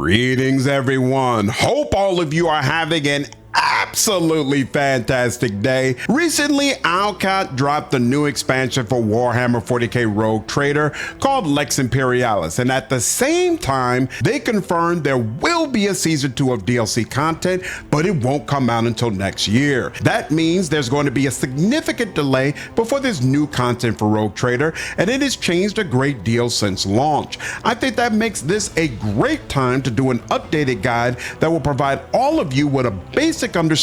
Greetings, everyone. Hope all of you are having an absolutely fantastic day. Recently, Owlcat dropped a new expansion for Warhammer 40K Rogue Trader called Lex Imperialis, and at the same time, they confirmed there will be a Season 2 of DLC content, but it won't come out until next year. That means there's going to be a significant delay before there's new content for Rogue Trader, and it has changed a great deal since launch. I think that makes this a great time to do an updated guide that will provide all of you with a basic understanding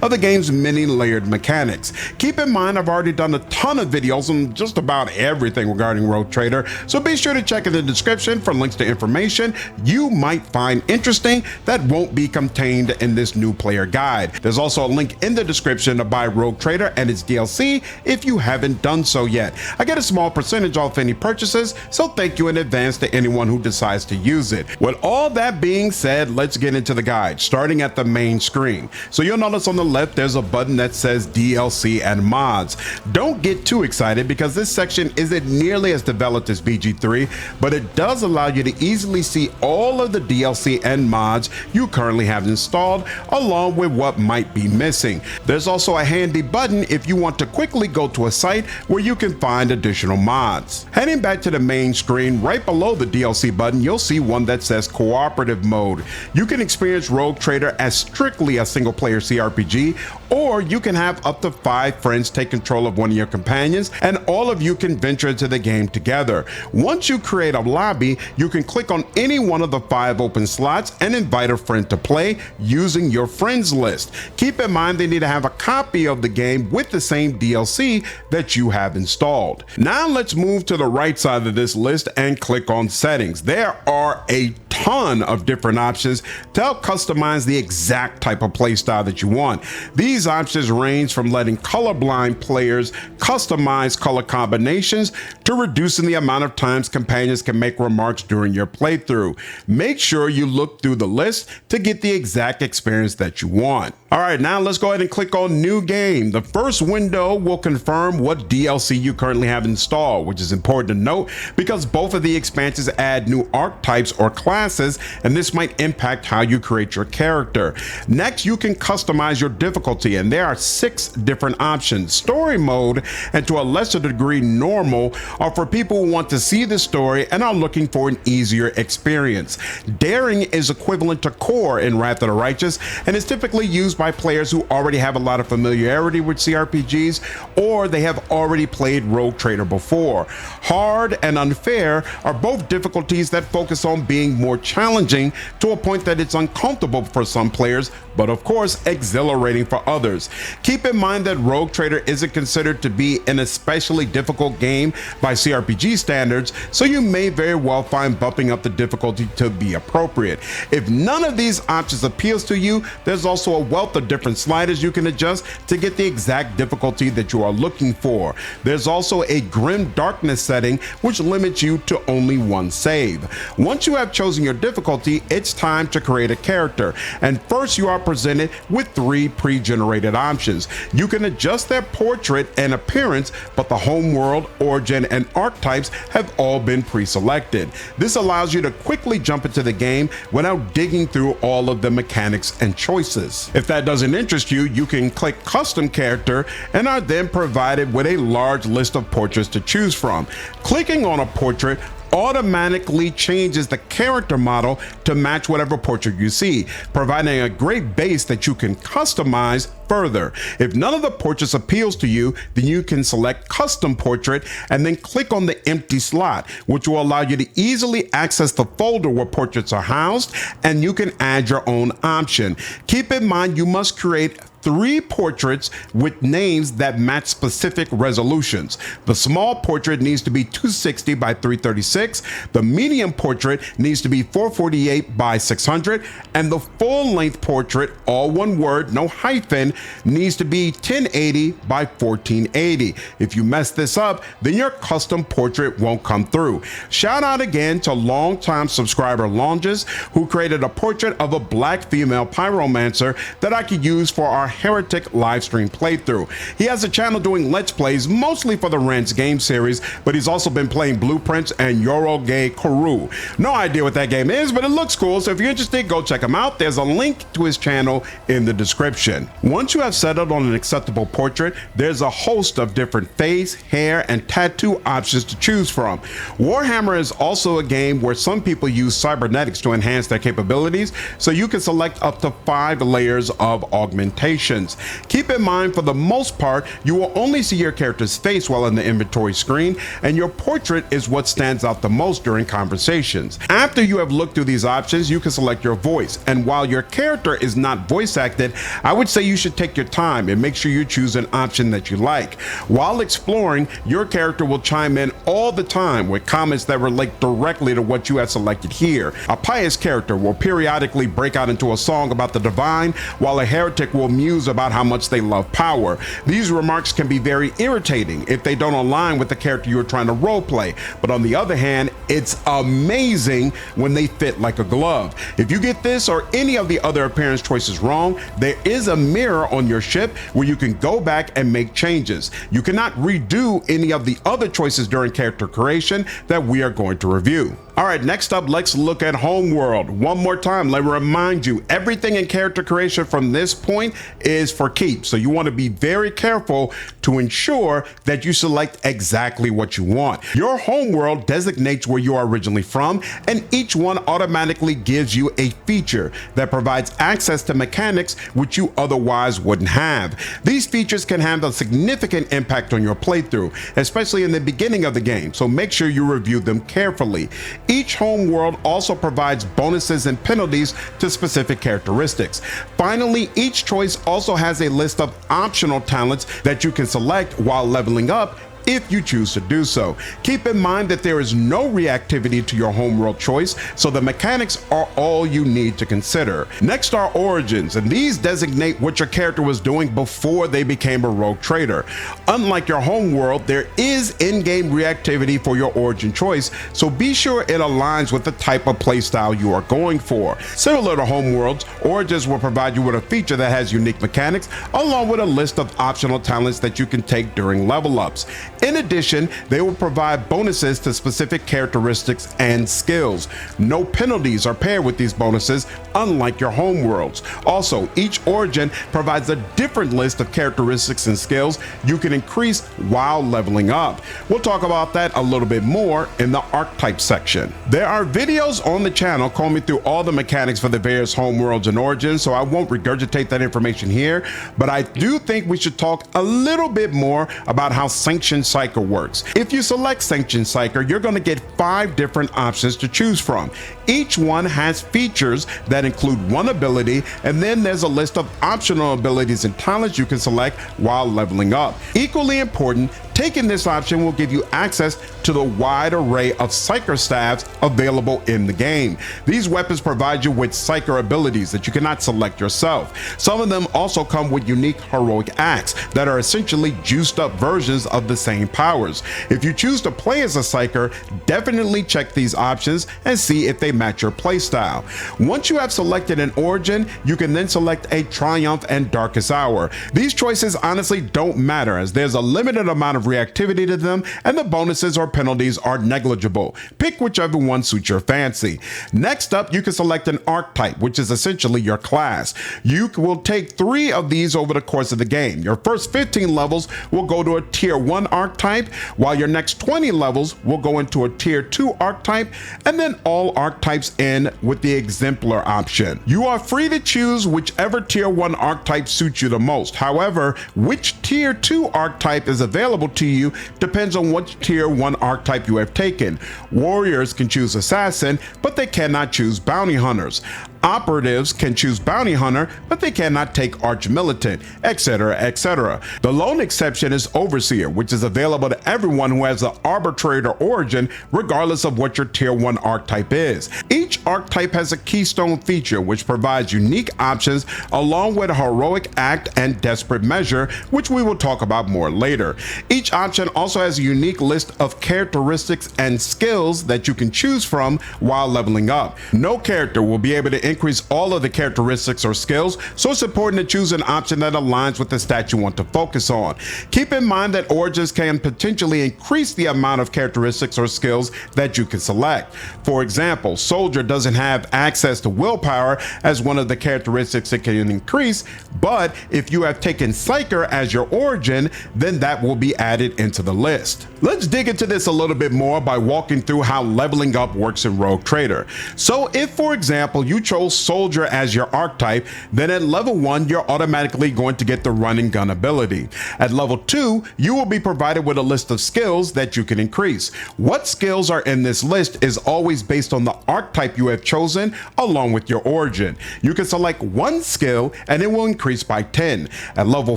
of the game's many layered mechanics. Keep in mind, I've already done a ton of videos on just about everything regarding Rogue Trader, so be sure to check in the description for links to information you might find interesting that won't be contained in this new player guide. There's also a link in the description to buy Rogue Trader and its DLC if you haven't done so yet. I get a small percentage off any purchases, so thank you in advance to anyone who decides to use it. With all that being said, let's get into the guide, starting at the main screen. So you'll notice on the left there's a button that says DLC and mods. Don't get too excited because this section isn't nearly as developed as BG3, but it does allow you to easily see all of the DLC and mods you currently have installed, along with what might be missing. There's also a handy button if you want to quickly go to a site where you can find additional mods. Heading back to the main screen, right below the DLC button, you'll see one that says Cooperative Mode. You can experience Rogue Trader as strictly a single player CRPG, or you can have up to 5 friends take control of one of your companions and all of you can venture into the game together. Once you create a lobby, you can click on any one of the 5 open slots and invite a friend to play using your friends list. Keep in mind they need to have a copy of the game with the same DLC that you have installed. Now let's move to the right side of this list and click on settings. There are a ton of different options to help customize the exact type of playstyle that you want. These options range from letting colorblind players customize color combinations to reducing the amount of times companions can make remarks during your playthrough. Make sure you look through the list to get the exact experience that you want. All right, now let's go ahead and click on New Game. The first window will confirm what DLC you currently have installed, which is important to note because both of the expansions add new archetypes or classes, and this might impact how you create your character. Next, you can customize your difficulty, and there are 6 different options. Story mode, and to a lesser degree normal, are for people who want to see the story and are looking for an easier experience. Daring is equivalent to core in Wrath of the Righteous, and is typically used by players who already have a lot of familiarity with CRPGs, or they have already played Rogue Trader before. Hard and unfair are both difficulties that focus on being more challenging to a point that it's uncomfortable for some players, but of course exhilarating for others. Keep in mind that Rogue Trader isn't considered to be an especially difficult game by CRPG standards, so you may very well find bumping up the difficulty to be appropriate. If none of these options appeals to you, there's also a wealth of different sliders you can adjust to get the exact difficulty that you are looking for. There's also a Grim Darkness setting which limits you to only 1 save. Once you have chosen your difficulty, it's time to create a character, and first you are presented with 3 pre-generated options. You can adjust their portrait and appearance, but the Homeworld, Origin, and Archetypes have all been pre-selected. This allows you to quickly jump into the game without digging through all of the mechanics and choices. If that doesn't interest you, you can click Custom Character and are then provided with a large list of portraits to choose from. Clicking on a portrait automatically changes the character model to match whatever portrait you see, providing a great base that you can customize further. If none of the portraits appeals to you, then you can select Custom Portrait and then click on the empty slot, which will allow you to easily access the folder where portraits are housed, and you can add your own option. Keep in mind you must create 3 portraits with names that match specific resolutions. The small portrait needs to be 260 by 336, the medium portrait needs to be 448 by 600, and the full-length portrait, all one word, no hyphen, needs to be 1080 by 1480. If you mess this up, then your custom portrait won't come through. Shout out again to longtime subscriber Longes, who created a portrait of a black female pyromancer that I could use for our Heretic livestream playthrough. He has a channel doing Let's Plays, mostly for the Rents game series, but he's also been playing Blueprints and Yoroge Kuru. No idea what that game is, but it looks cool, so if you're interested, go check him out. There's a link to his channel in the description. Once you have settled on an acceptable portrait, there's a host of different face, hair, and tattoo options to choose from. Warhammer is also a game where some people use cybernetics to enhance their capabilities, so you can select up to 5 layers of augmentations. Keep in mind, for the most part, you will only see your character's face while in the inventory screen, and your portrait is what stands out the most during conversations. After you have looked through these options, you can select your voice, and while your character is not voice acted, I would say you should take your time and make sure you choose an option that you like. While exploring, your character will chime in all the time with comments that relate directly to what you have selected here. A pious character will periodically break out into a song about the divine, while a heretic will muse about how much they love power. These remarks can be very irritating if they don't align with the character you're trying to roleplay, but on the other hand, it's amazing when they fit like a glove. If you get this or any of the other appearance choices wrong, there is a mirror on your ship where you can go back and make changes. You cannot redo any of the other choices during character creation that we are going to review. All right, next up, let's look at Homeworld. One more time, let me remind you, everything in character creation from this point is for keeps. So you want to be very careful to ensure that you select exactly what you want. Your Homeworld designates where you are originally from, and each one automatically gives you a feature that provides access to mechanics which you otherwise wouldn't have. These features can have a significant impact on your playthrough, especially in the beginning of the game, so make sure you review them carefully. Each Homeworld also provides bonuses and penalties to specific characteristics. Finally, each choice also has a list of optional talents that you can select while leveling up if you choose to do so. Keep in mind that there is no reactivity to your Homeworld choice, so the mechanics are all you need to consider. Next are origins, and these designate what your character was doing before they became a rogue trader. Unlike your Homeworld, there is in-game reactivity for your origin choice, so be sure it aligns with the type of playstyle you are going for. Similar to Homeworlds, origins will provide you with a feature that has unique mechanics, along with a list of optional talents that you can take during level ups. In addition, they will provide bonuses to specific characteristics and skills. No penalties are paired with these bonuses, unlike your Homeworlds. Also, each origin provides a different list of characteristics and skills you can increase while leveling up. We'll talk about that a little bit more in the Archetypes section. There are videos on the channel combing through all the mechanics for the various Homeworlds and origins, so I won't regurgitate that information here, but I do think we should talk a little bit more about how Sanctioned Psyker works. If you select Sanctioned Psyker, you're going to get 5 different options to choose from. Each one has features that include one ability, and then there's a list of optional abilities and talents you can select while leveling up. Equally important, taking this option will give you access to the wide array of Psyker staves available in the game. These weapons provide you with Psyker abilities that you cannot select yourself. Some of them also come with unique heroic acts that are essentially juiced up versions of the same powers. If you choose to play as a Psyker, definitely check these options and see if they match your playstyle. Once you have selected an origin, you can then select a Triumph and Darkest Hour. These choices honestly don't matter, as there's a limited amount of reactivity to them, and the bonuses or penalties are negligible. Pick whichever one suits your fancy. Next up, you can select an archetype, which is essentially your class. You will take 3 of these over the course of the game. Your first 15 levels will go to a tier 1 archetype, while your next 20 levels will go into a tier 2 archetype, and then all archetypes end with the exemplar option. You are free to choose whichever tier 1 archetype suits you the most. However, which tier 2 archetype is available to you depends on what tier 1 archetype you have taken. Warriors can choose Assassin, but they cannot choose Bounty Hunters. Operatives can choose Bounty Hunter, but they cannot take Arch Militant, etc., etc. The lone exception is Overseer, which is available to everyone who has an Arbitrator origin, regardless of what your tier 1 archetype is. Each archetype has a keystone feature, which provides unique options along with a Heroic Act and Desperate Measure, which we will talk about more later. Each option also has a unique list of characteristics and skills that you can choose from while leveling up. No character will be able to increase all of the characteristics or skills, so it's important to choose an option that aligns with the stat you want to focus on. Keep in mind that origins can potentially increase the amount of characteristics or skills that you can select. For example, Soldier doesn't have access to Willpower as one of the characteristics it can increase, but if you have taken Psyker as your origin, then that will be added into the list. Let's dig into this a little bit more by walking through how leveling up works in Rogue Trader. So if, for example, you chose Soldier as your archetype, then at level 1, you're automatically going to get the run and gun ability. At level 2, you will be provided with a list of skills that you can increase. What skills are in this list is always based on the archetype you have chosen along with your origin. You can select one skill and it will increase by 10. At level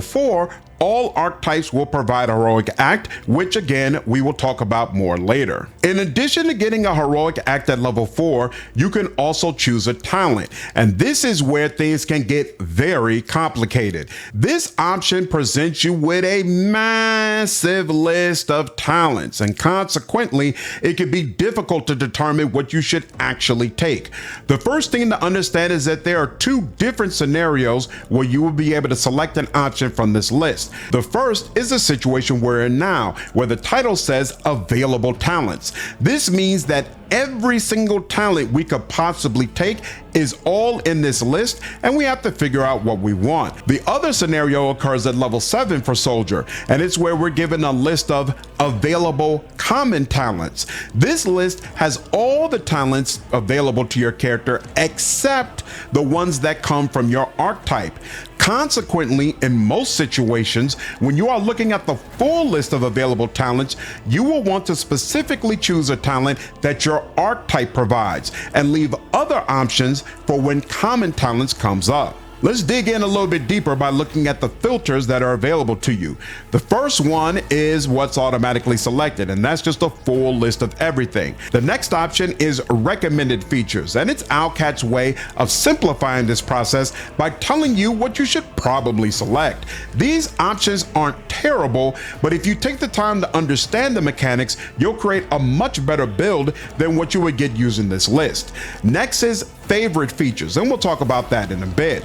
4, all archetypes will provide a heroic act, which again, we will talk about more later. In addition to getting a heroic act at level 4, you can also choose a talent. And this is where things can get very complicated. This option presents you with a massive list of talents, and consequently, it can be difficult to determine what you should actually take. The first thing to understand is that there are two different scenarios where you will be able to select an option from this list. The first is a situation we're in now, where the title says available talents. This means that every single talent we could possibly take is all in this list, and we have to figure out what we want. The other scenario occurs at level 7 for Soldier, and it's where we're given a list of available common talents. This list has all the talents available to your character except the ones that come from your archetype. Consequently, in most situations, when you are looking at the full list of available talents, you will want to specifically choose a talent that your archetype provides and leave other options for when common talents comes up. Let's dig in a little bit deeper by looking at the filters that are available to you. The first one is what's automatically selected, and that's just a full list of everything. The next option is recommended features, and it's Owlcat's way of simplifying this process by telling you what you should probably select. These options aren't terrible, but if you take the time to understand the mechanics, you'll create a much better build than what you would get using this list. Next is favorite features, and we'll talk about that in a bit.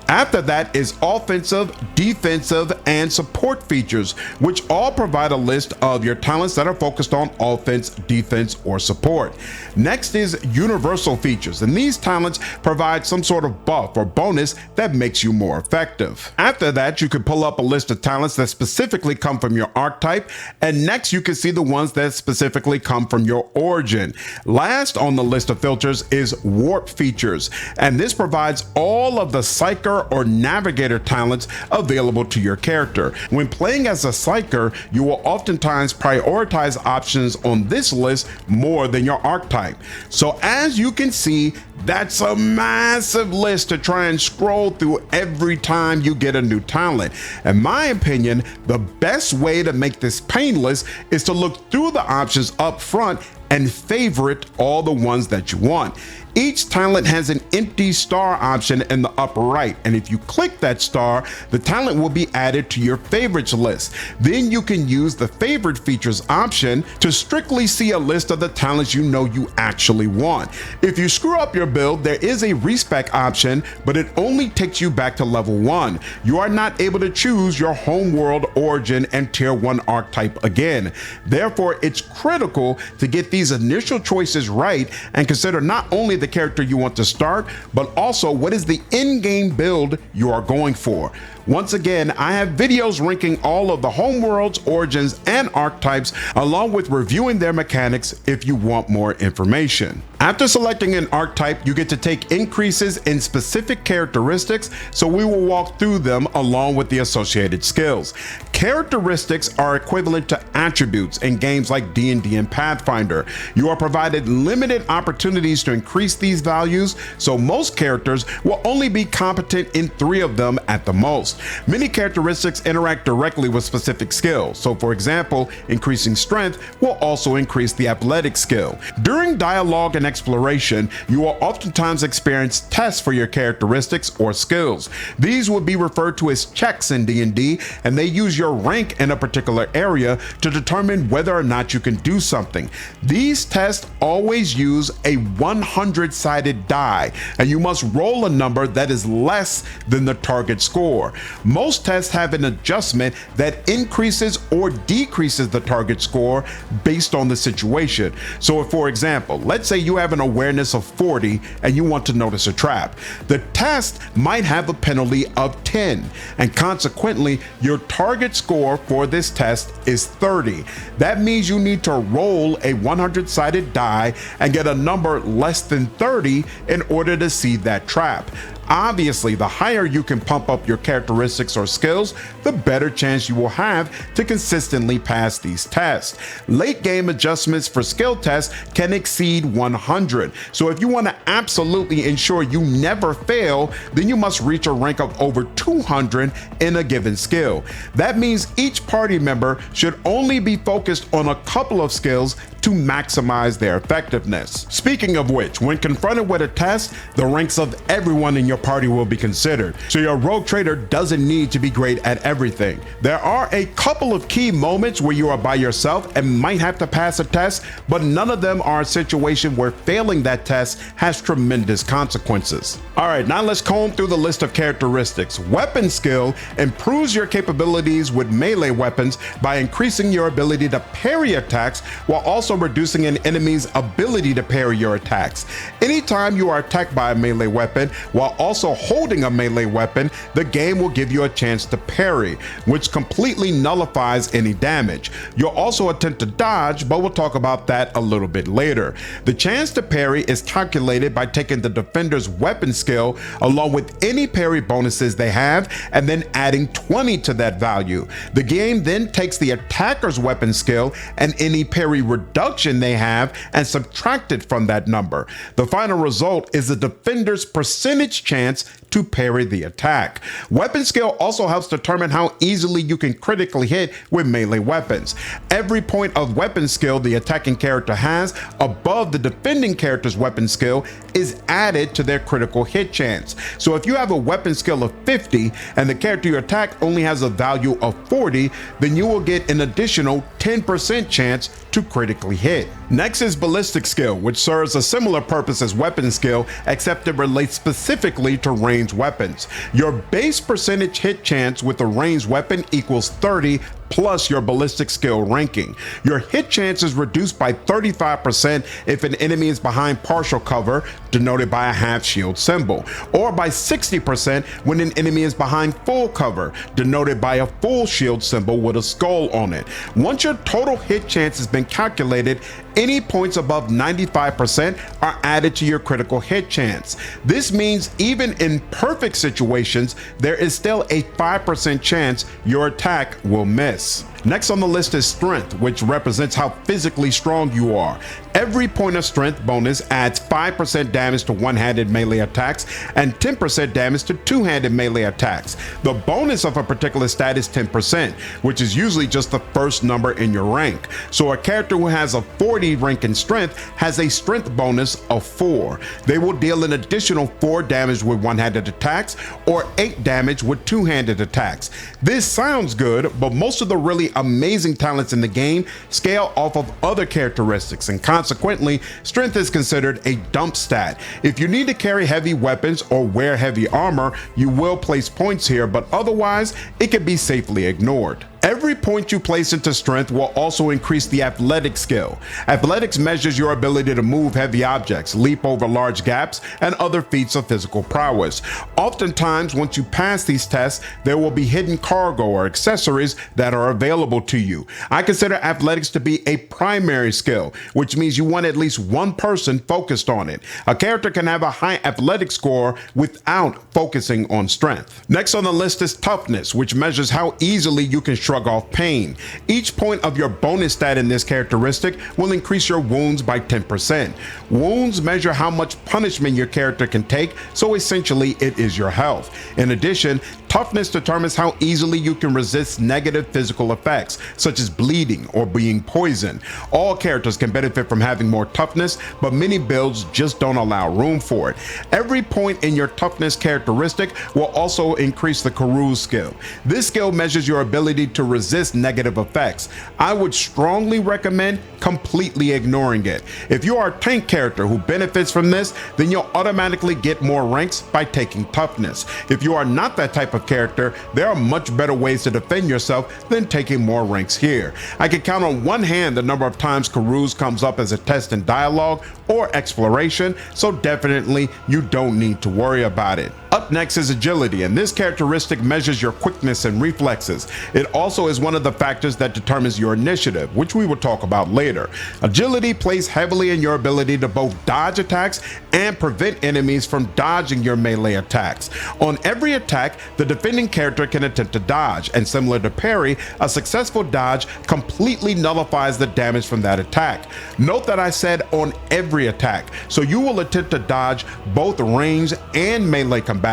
After that is offensive, defensive, and support features, which all provide a list of your talents that are focused on offense, defense, or support. Next is universal features, and these talents provide some sort of buff or bonus that makes you more effective. After that, you can pull up a list of talents that specifically come from your archetype, and next you can see the ones that specifically come from your origin. Last on the list of filters is warp features, and this provides all of the Psyker or Navigator talents available to your character. When playing as a Psyker, you will oftentimes prioritize options on this list more than your archetype. So as you can see, that's a massive list to try and scroll through every time you get a new talent. In my opinion, the best way to make this painless is to look through the options up front and favorite all the ones that you want. Each talent has an empty star option in the upper right, and if you click that star, the talent will be added to your favorites list. Then you can use the favorite features option to strictly see a list of the talents you know you actually want. If you screw up your build, there is a respec option, but it only takes you back to level 1. You are not able to choose your Homeworld origin and tier 1 archetype again. Therefore, it's critical to get these initial choices right and consider not only the character you want to start, but also what is the in-game build you are going for. Once again, I have videos ranking all of the Homeworlds, origins, and archetypes, along with reviewing their mechanics if you want more information. After selecting an archetype, you get to take increases in specific characteristics, so we will walk through them along with the associated skills. Characteristics are equivalent to attributes in games like D&D and Pathfinder. You are provided limited opportunities to increase these values, so most characters will only be competent in 3 of them at the most. first. Many characteristics interact directly with specific skills. So for example, increasing strength will also increase the athletic skill. During dialogue and exploration, you will oftentimes experience tests for your characteristics or skills. These would be referred to as checks in D&D, and they use your rank in a particular area to determine whether or not you can do something. These tests always use a 100-sided die, and you must roll a number that is less than the target score. Most tests have an adjustment that increases or decreases the target score based on the situation. So if, for example, let's say you have an awareness of 40 and you want to notice a trap, the test might have a penalty of 10, and consequently your target score for this test is 30. That means you need to roll a 100-sided die and get a number less than 30 in order to see that trap. Obviously, the higher you can pump up your characteristics or skills, the better chance you will have to consistently pass these tests. Late game adjustments for skill tests can exceed 100. So if you want to absolutely ensure you never fail, then you must reach a rank of over 200 in a given skill. That means each party member should only be focused on a couple of skills to maximize their effectiveness. Speaking of which, when confronted with a test, the ranks of everyone in your party will be considered. So your rogue trader doesn't need to be great at everything. There are a couple of key moments where you are by yourself and might have to pass a test, but none of them are a situation where failing that test has tremendous consequences. All right, now let's comb through the list of characteristics. Weapon skill improves your capabilities with melee weapons by increasing your ability to parry attacks while also reducing an enemy's ability to parry your attacks. Anytime you are attacked by a melee weapon while also holding a melee weapon, the game will give you a chance to parry, which completely nullifies any damage. You'll also attempt to dodge, but we'll talk about that a little bit later. The chance to parry is calculated by taking the defender's weapon skill along with any parry bonuses they have and then adding 20 to that value. The game then takes the attacker's weapon skill and any parry reduction they have and subtract it from that number. The final result is the defender's percentage chance to parry the attack. Weapon skill also helps determine how easily you can critically hit with melee weapons. Every point of weapon skill the attacking character has above the defending character's weapon skill is added to their critical hit chance. So if you have a weapon skill of 50 and the character you attack only has a value of 40, then you will get an additional 10% chance to critically hit. Next is ballistic skill, which serves a similar purpose as weapon skill, except it relates specifically to ranged weapons. Your base percentage hit chance with a ranged weapon equals 30 plus your ballistic skill ranking. Your hit chance is reduced by 35% if an enemy is behind partial cover, denoted by a half shield symbol, or by 60% when an enemy is behind full cover, denoted by a full shield symbol with a skull on it. Once your total hit chance has been calculated, any points above 95% are added to your critical hit chance. This means even in perfect situations, there is still a 5% chance your attack will miss. Next on the list is strength, which represents how physically strong you are. Every point of strength bonus adds 5% damage to one-handed melee attacks and 10% damage to two-handed melee attacks. The bonus of a particular stat is 10%, which is usually just the first number in your rank. So a character who has a 40 rank in strength has a strength bonus of 4. They will deal an additional 4 damage with one-handed attacks or 8 damage with two-handed attacks. This sounds good, but most of the really amazing talents in the game scale off of other characteristics, and consequently, strength is considered a dump stat. If you need to carry heavy weapons or wear heavy armor, you will place points here, but otherwise, it can be safely ignored. Every point you place into strength will also increase the athletic skill. Athletics measures your ability to move heavy objects, leap over large gaps, and other feats of physical prowess. Oftentimes, once you pass these tests, there will be hidden cargo or accessories that are available to you. I consider athletics to be a primary skill, which means you want at least one person focused on it. A character can have a high athletic score without focusing on strength. Next on the list is toughness, which measures how easily you can shrug shrug off pain. Each point of your bonus stat in this characteristic will increase your wounds by 10%. Wounds measure how much punishment your character can take, so essentially it is your health. In addition, toughness determines how easily you can resist negative physical effects, such as bleeding or being poisoned. All characters can benefit from having more toughness, but many builds just don't allow room for it. Every point in your toughness characteristic will also increase the Carouse skill. This skill measures your ability to resist negative effects. I would strongly recommend completely ignoring it. If you are a tank character who benefits from this, then you'll automatically get more ranks by taking toughness. If you are not that type of character, there are much better ways to defend yourself than taking more ranks here. I can count on one hand the number of times Carouse comes up as a test in dialogue or exploration, so definitely you don't need to worry about it. Up next is agility, and this characteristic measures your quickness and reflexes. It also is one of the factors that determines your initiative, which we will talk about later. Agility plays heavily in your ability to both dodge attacks and prevent enemies from dodging your melee attacks. On every attack, the defending character can attempt to dodge, and similar to parry, a successful dodge completely nullifies the damage from that attack. Note that I said on every attack, so you will attempt to dodge both range and melee combatants,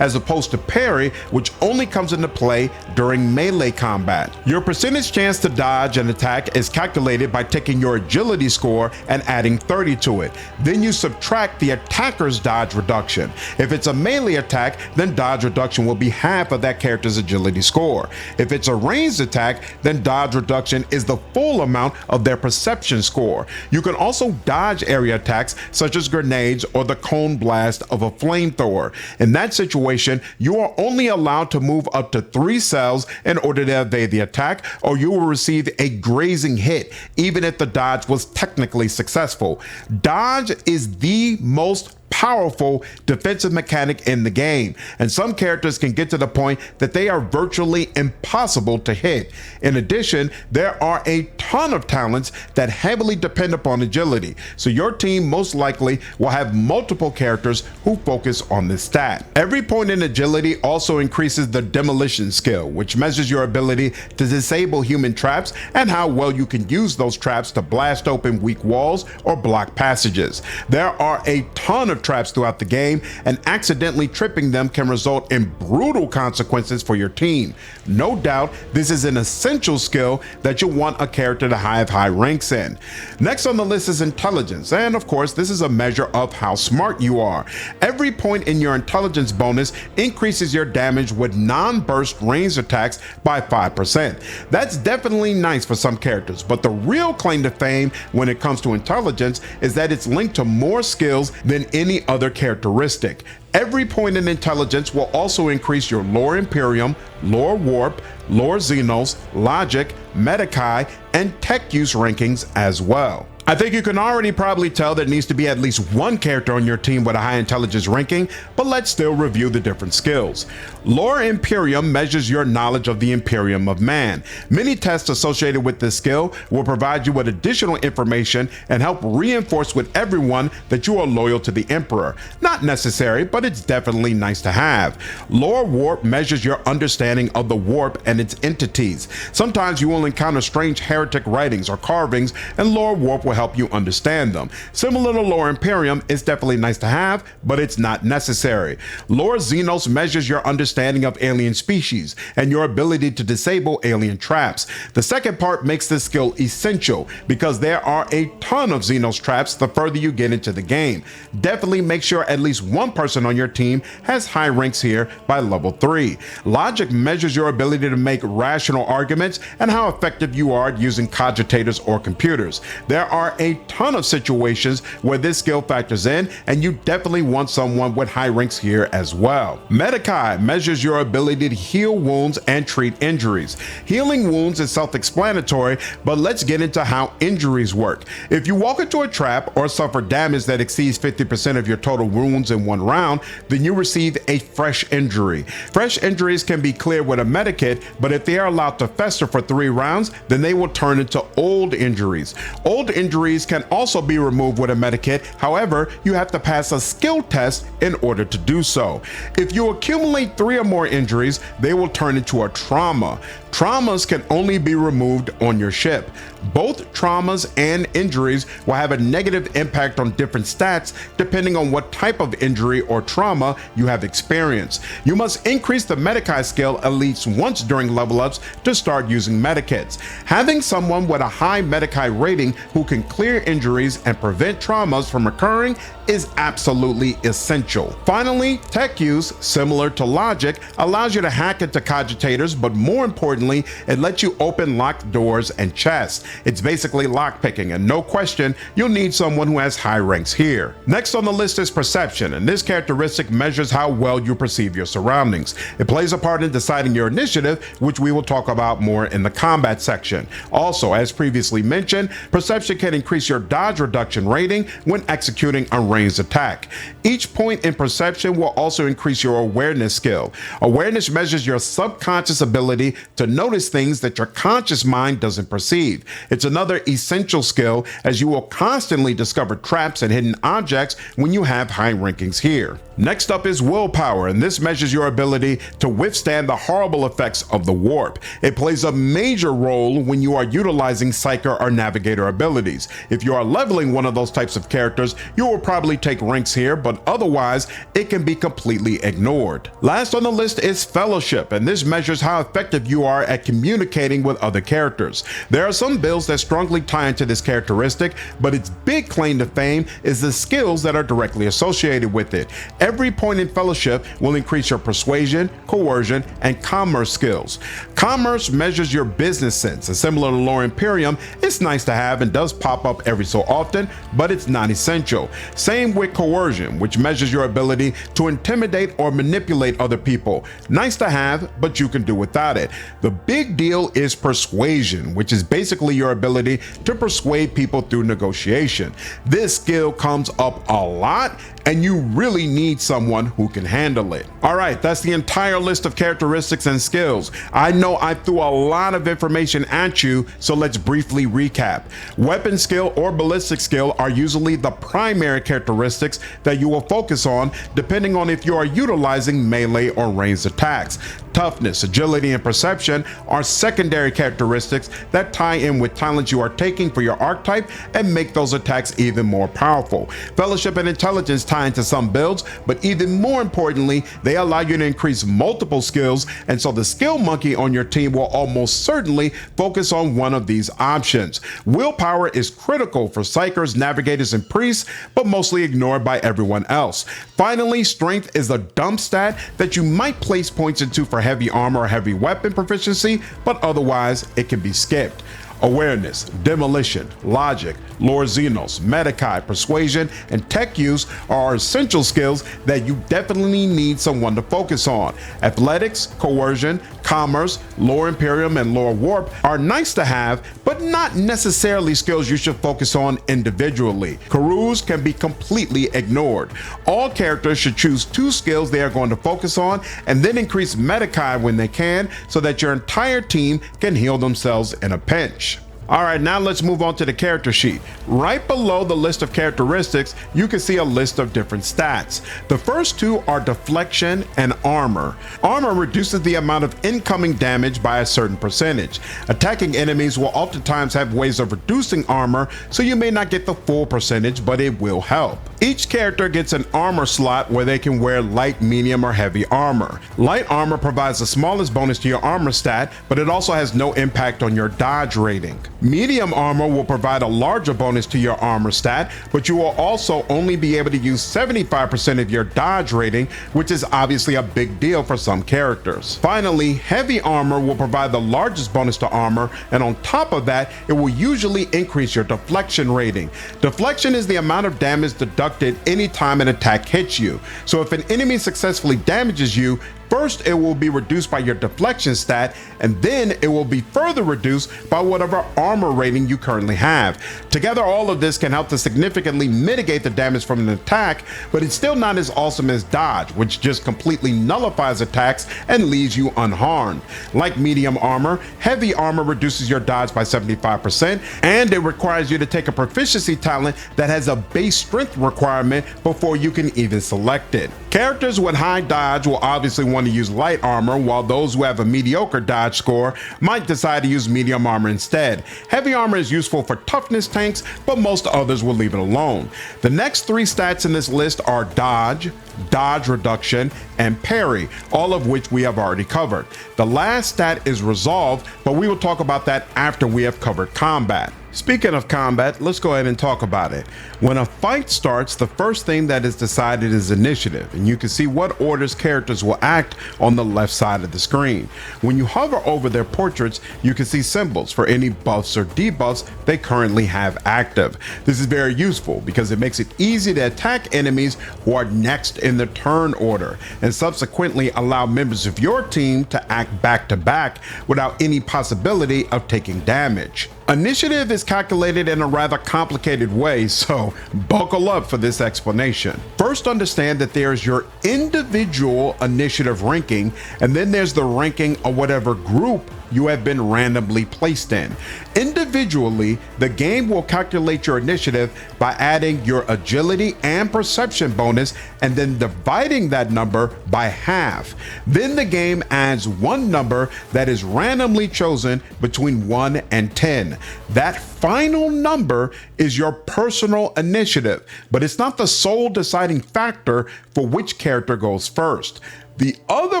as opposed to parry, which only comes into play during melee combat. Your percentage chance to dodge an attack is calculated by taking your agility score and adding 30 to it. Then you subtract the attacker's dodge reduction. If it's a melee attack, then dodge reduction will be half of that character's agility score. If it's a ranged attack, then dodge reduction is the full amount of their perception score. You can also dodge area attacks such as grenades or the cone blast of a flamethrower. In that situation, you are only allowed to move up to 3 cells in order to evade the attack, or you will receive a grazing hit, even if the dodge was technically successful. Dodge is the most powerful defensive mechanic in the game, and some characters can get to the point that they are virtually impossible to hit. In addition, there are a ton of talents that heavily depend upon agility, so your team most likely will have multiple characters who focus on this stat. Every point in agility also increases the Demolition skill, which measures your ability to disable human traps and how well you can use those traps to blast open weak walls or block passages. There are a ton of traps throughout the game, and accidentally tripping them can result in brutal consequences for your team. No doubt, this is an essential skill that you want a character to have high ranks in. Next on the list is intelligence, and of course, this is a measure of how smart you are. Every point in your intelligence bonus increases your damage with non-burst ranged attacks by 5%. That's definitely nice for some characters, but the real claim to fame when it comes to intelligence is that it's linked to more skills than any other characteristic. Every point in intelligence will also increase your lore Imperium, lore warp, lore Xenos, logic, Medicae, and tech use rankings as well. I think you can already probably tell there needs to be at least one character on your team with a high intelligence ranking, but let's still review the different skills. Lore Imperium measures your knowledge of the Imperium of Man. Many tests associated with this skill will provide you with additional information and help reinforce with everyone that you are loyal to the Emperor. Not necessary, but it's definitely nice to have. Lore Warp measures your understanding of the warp and its entities. Sometimes you will encounter strange heretic writings or carvings, and Lore Warp will help you understand them. Similar to Lore Imperium, it's definitely nice to have, but it's not necessary. Lore Xenos measures your understanding of alien species and your ability to disable alien traps. The second part makes this skill essential because there are a ton of Xenos traps the further you get into the game. Definitely make sure at least one person on your team has high ranks here by level 3. Logic measures your ability to make rational arguments and how effective you are at using cogitators or computers. There are a ton of situations where this skill factors in, and you definitely want someone with high ranks here as well. Medicae measures your ability to heal wounds and treat injuries. Healing wounds is self-explanatory, but let's get into how injuries work. If you walk into a trap or suffer damage that exceeds 50% of your total wounds in one round, then you receive a fresh injury. Fresh injuries can be cleared with a medikit, but if they are allowed to fester for 3 rounds, then they will turn into old injuries. Old injuries injuries can also be removed with a medikit. However, you have to pass a skill test in order to do so. If you accumulate 3 or more injuries, they will turn into a trauma. Traumas can only be removed on your ship. Both traumas and injuries will have a negative impact on different stats depending on what type of injury or trauma you have experienced. You must increase the Medikai skill at least once during level ups to start using medikits. Having someone with a high Medikai rating who can clear injuries and prevent traumas from occurring is absolutely essential. Finally, tech use, similar to logic, allows you to hack into cogitators, but more importantly, it lets you open locked doors and chests. It's basically lockpicking, and no question, you'll need someone who has high ranks here. Next on the list is perception, and this characteristic measures how well you perceive your surroundings. It plays a part in deciding your initiative, which we will talk about more in the combat section. Also, as previously mentioned, perception can increase your dodge reduction rating when executing a ranged attack. Each point in perception will also increase your awareness skill. Awareness measures your subconscious ability to notice things that your conscious mind doesn't perceive. It's another essential skill, as you will constantly discover traps and hidden objects when you have high rankings here. Next up is willpower, and this measures your ability to withstand the horrible effects of the warp. It plays a major role when you are utilizing Psyker or Navigator abilities. If you are leveling one of those types of characters, you will probably take ranks here, but otherwise it can be completely ignored. Last on the list is fellowship, and this measures how effective you are at communicating with other characters. There are some builds that strongly tie into this characteristic, but its big claim to fame is the skills that are directly associated with it. Every point in fellowship will increase your persuasion, coercion, and commerce skills. Commerce measures your business sense, and similar to Lore Imperium, it's nice to have and does pop up every so often, but it's not essential. Same with coercion, which measures your ability to intimidate or manipulate other people. Nice to have, but you can do without it. The big deal is persuasion, which is basically your ability to persuade people through negotiation. This skill comes up a lot, and you really need someone who can handle it. All right, that's the entire list of characteristics and skills. I know I threw a lot of information at you, so let's briefly recap. Weapon skill or ballistic skill are usually the primary characteristics that you will focus on, depending on if you are utilizing melee or ranged attacks. Toughness, agility, and perception are secondary characteristics that tie in with talents you are taking for your archetype and make those attacks even more powerful. Fellowship and intelligence tie into some builds, but even more importantly, they allow you to increase multiple skills, and so the skill monkey on your team will almost certainly focus on one of these options. Willpower is critical for psychers, navigators, and priests, but mostly ignored by everyone else. Finally, strength is a dump stat that you might place points into for heavy armor or heavy weapon proficiency, but otherwise it can be skipped. Awareness, demolition, logic, lore xenos, medikai, persuasion, and tech use are essential skills that you definitely need someone to focus on. Athletics, coercion, commerce, lore imperium, and lore warp are nice to have, but not necessarily skills you should focus on individually. Carouse can be completely ignored. All characters should choose 2 skills they are going to focus on, and then increase medikai when they can, so that your entire team can heal themselves in a pinch. Alright, now let's move on to the character sheet. Right below the list of characteristics, you can see a list of different stats. The first 2 are deflection and armor. Armor reduces the amount of incoming damage by a certain percentage. Attacking enemies will oftentimes have ways of reducing armor, so you may not get the full percentage, but it will help. Each character gets an armor slot where they can wear light, medium, or heavy armor. Light armor provides the smallest bonus to your armor stat, but it also has no impact on your dodge rating. Medium armor will provide a larger bonus to your armor stat, but you will also only be able to use 75% of your dodge rating, which is obviously a big deal for some characters. Finally, heavy armor will provide the largest bonus to armor, and on top of that, it will usually increase your deflection rating. Deflection is the amount of damage deducted anytime an attack hits you. So if an enemy successfully damages you, First, it will be reduced by your deflection stat, and then it will be further reduced by whatever armor rating you currently have. Together, all of this can help to significantly mitigate the damage from an attack, but it's still not as awesome as dodge, which just completely nullifies attacks and leaves you unharmed. Like medium armor, heavy armor reduces your dodge by 75%, and it requires you to take a proficiency talent that has a base strength requirement before you can even select it. Characters with high dodge will obviously want to use light armor, while those who have a mediocre dodge score might decide to use medium armor instead. Heavy armor is useful for toughness tanks, but most others will leave it alone. The next 3 stats in this list are dodge, dodge reduction, and parry, all of which we have already covered. The last stat is resolve, but we will talk about that after we have covered combat. Speaking of combat, let's go ahead and talk about it. When a fight starts, the first thing that is decided is initiative, and you can see what orders characters will act on the left side of the screen. When you hover over their portraits, you can see symbols for any buffs or debuffs they currently have active. This is very useful because it makes it easy to attack enemies who are next in the turn order, and subsequently allow members of your team to act back to back without any possibility of taking damage. Initiative is calculated in a rather complicated way, so buckle up for this explanation. First, understand that there's your individual initiative ranking, and then there's the ranking of whatever group you have been randomly placed in. Individually, the game will calculate your initiative by adding your agility and perception bonus and then dividing that number by half. Then the game adds one number that is randomly chosen between 1 and 10. That final number is your personal initiative, but it's not the sole deciding factor for which character goes first. The other